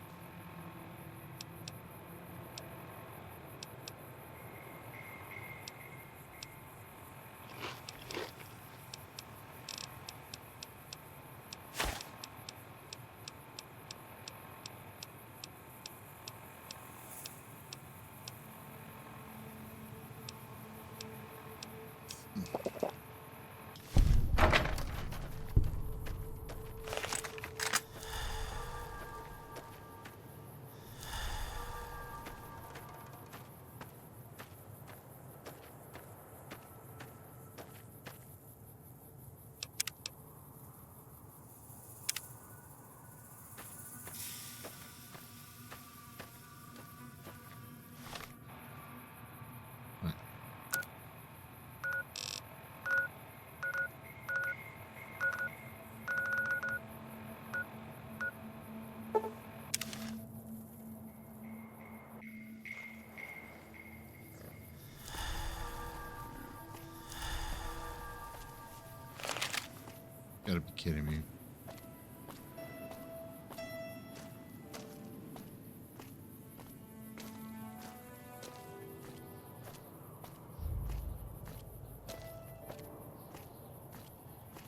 Gotta be kidding me.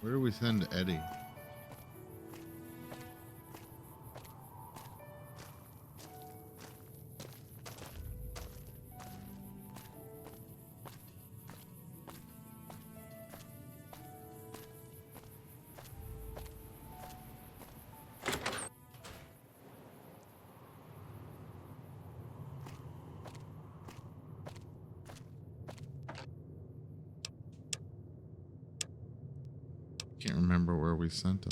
Where do we send Eddie? Can't remember where we sent him.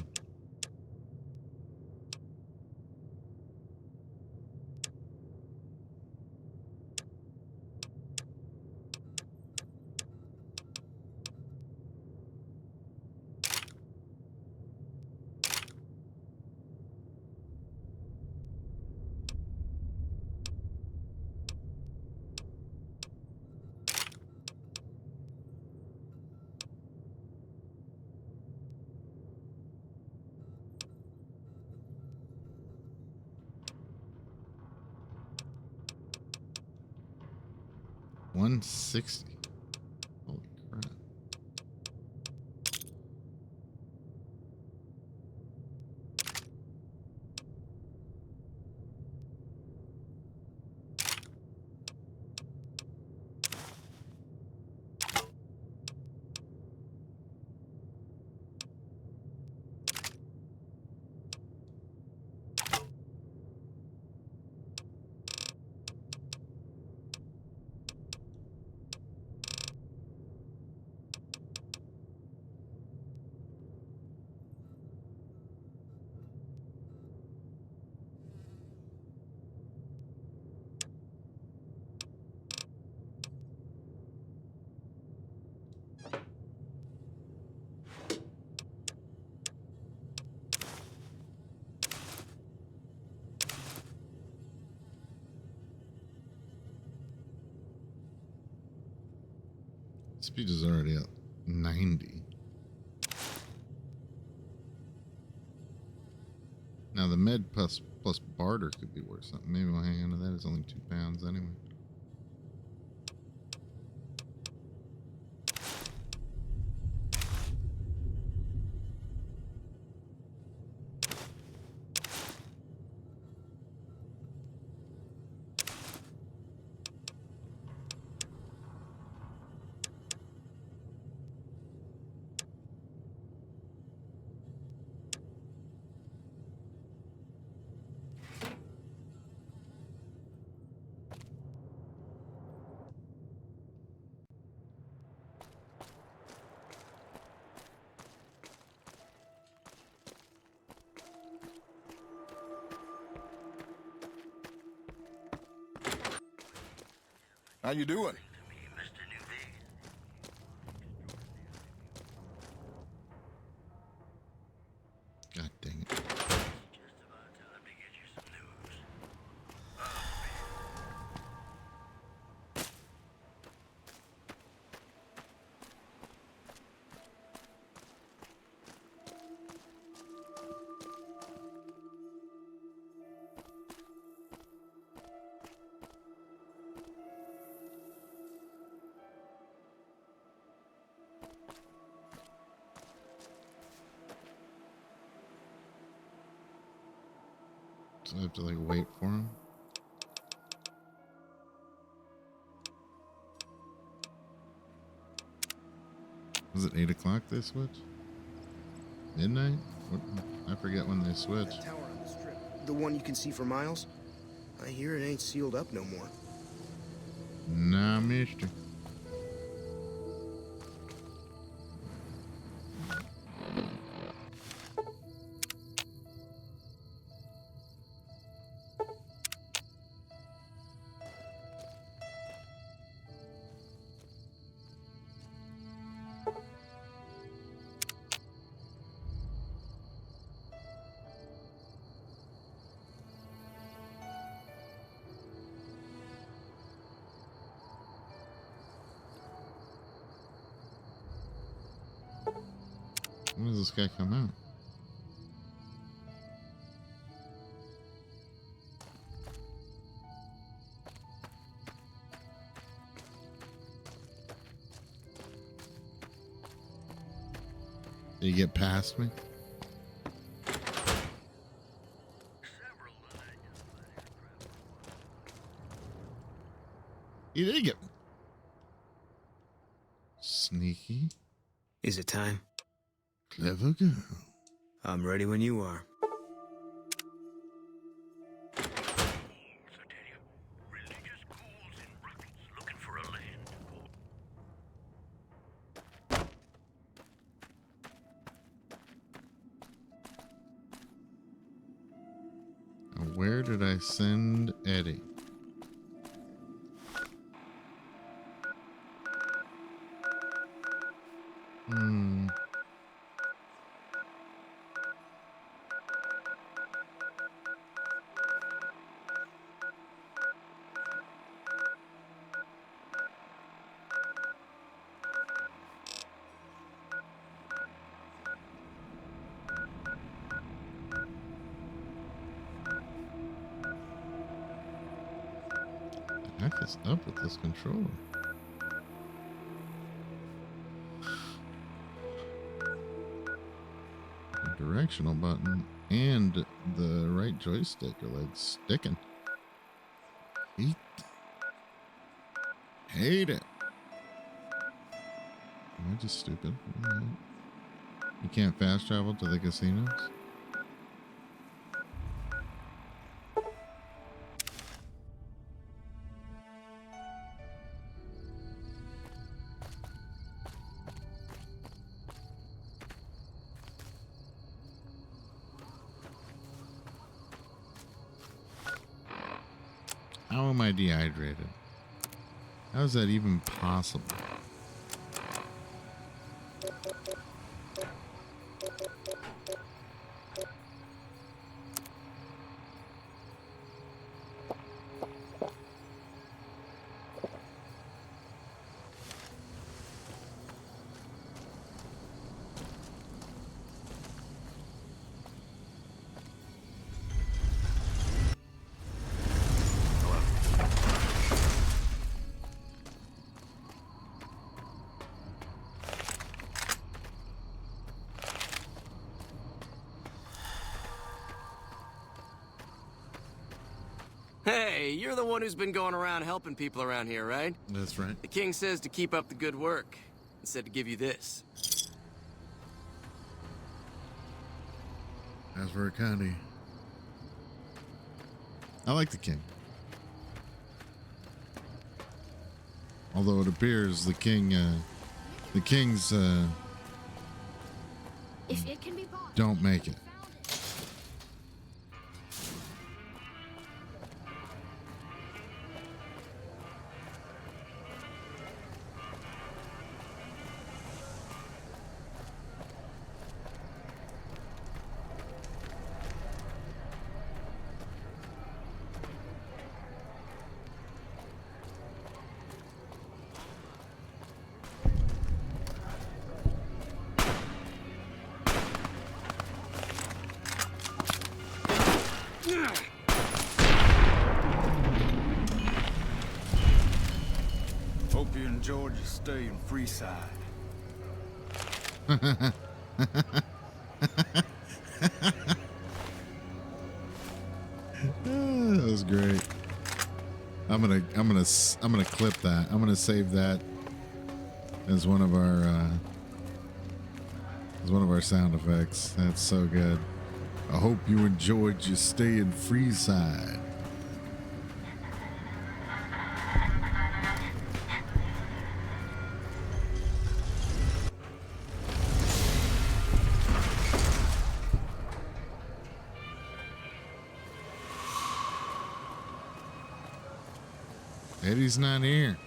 $160. Holy crap. Speed is already at 90. Now the med plus barter could be worth something. Maybe we'll hang on to that. It's only 2 pounds anyway.
How you doing?
God dang it. So I have to like wait for him. Was it 8 o'clock they switched? Midnight? What? I forget when they switched.
That tower on the strip, the one you can see for miles? I hear it ain't sealed up no more.
Nah, mister. does this guy come out? Did he get past me? He did get sneaky.
Is it time?
Clever girl.
I'm ready when you are.
Now, where did I send Eddie? What the heck is up with this controller? The directional button and the right joystick are like sticking. Hate it. Am I just stupid? You can't fast travel to the casinos? How am I dehydrated? How is that even possible?
Hey, you're the one who's been going around helping people around here, right?
That's right.
The king says to keep up the good work. And said to give you this.
As for Kone, I like the king. Although it appears the kings
If it can be bought,
don't make it.
Hope you enjoyed your stay in Freeside.
That was great. I'm gonna clip that. I'm gonna save that as one of our sound effects. That's so good. I hope you enjoyed your stay in Freeside. Eddie's not here.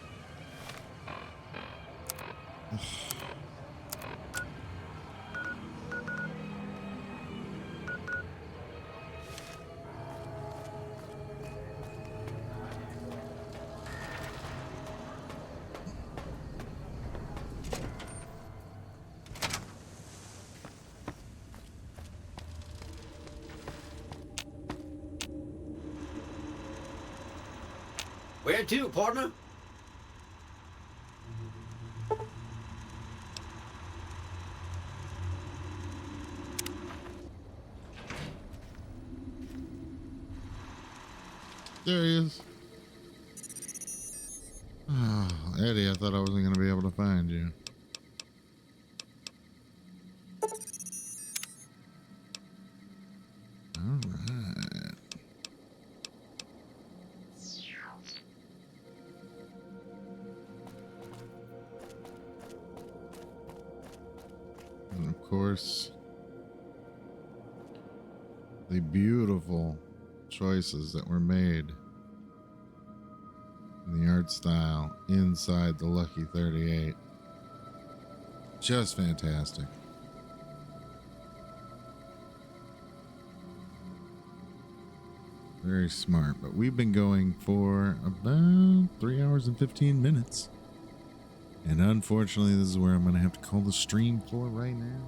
Where to, partner?
There he is. Oh, Eddie, I thought I wasn't going to be able to find you. All right. And of course, the beautiful choices that were made in the art style inside the Lucky 38. Just fantastic. Very smart. But we've been going for about 3 hours and 15 minutes. And unfortunately, this is where I'm going to have to call the stream for right now.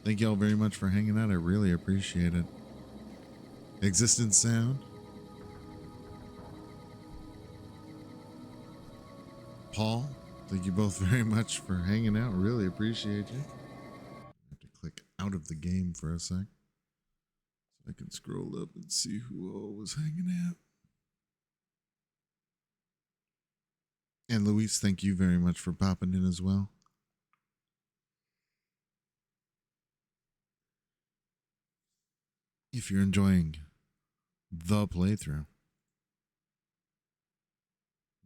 Thank y'all very much for hanging out. I really appreciate it. Existence Sound. Paul, thank you both very much for hanging out. Really appreciate you. I have to click out of the game for a sec so I can scroll up and see who all was hanging out. And Luis, thank you very much for popping in as well. If you're enjoying the playthrough,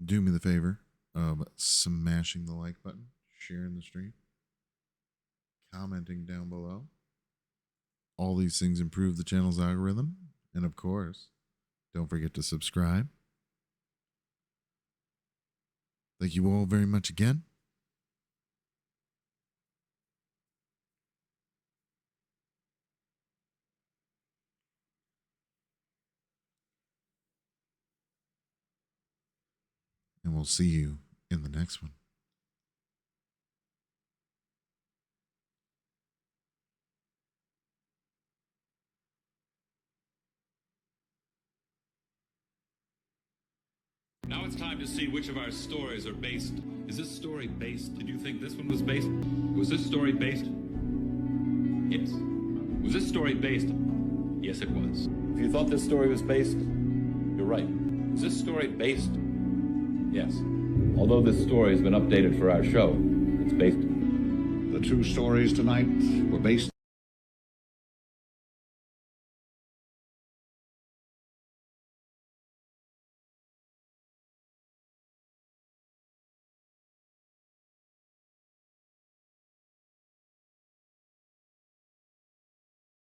do me the favor of smashing the like button, sharing the stream, commenting down below. All these things improve the channel's algorithm. And of course, don't forget to subscribe. Thank you all very much again. And we'll see you in the next one.
Now it's time to see which of our stories are based. Is this story based? Did you think this one was based? Was this story based? Yes. Was this story based? Yes, it was. If you thought this story was based, you're right. Was this story based? Yes. Although this story has been updated for our show, it's based.
The two stories tonight were based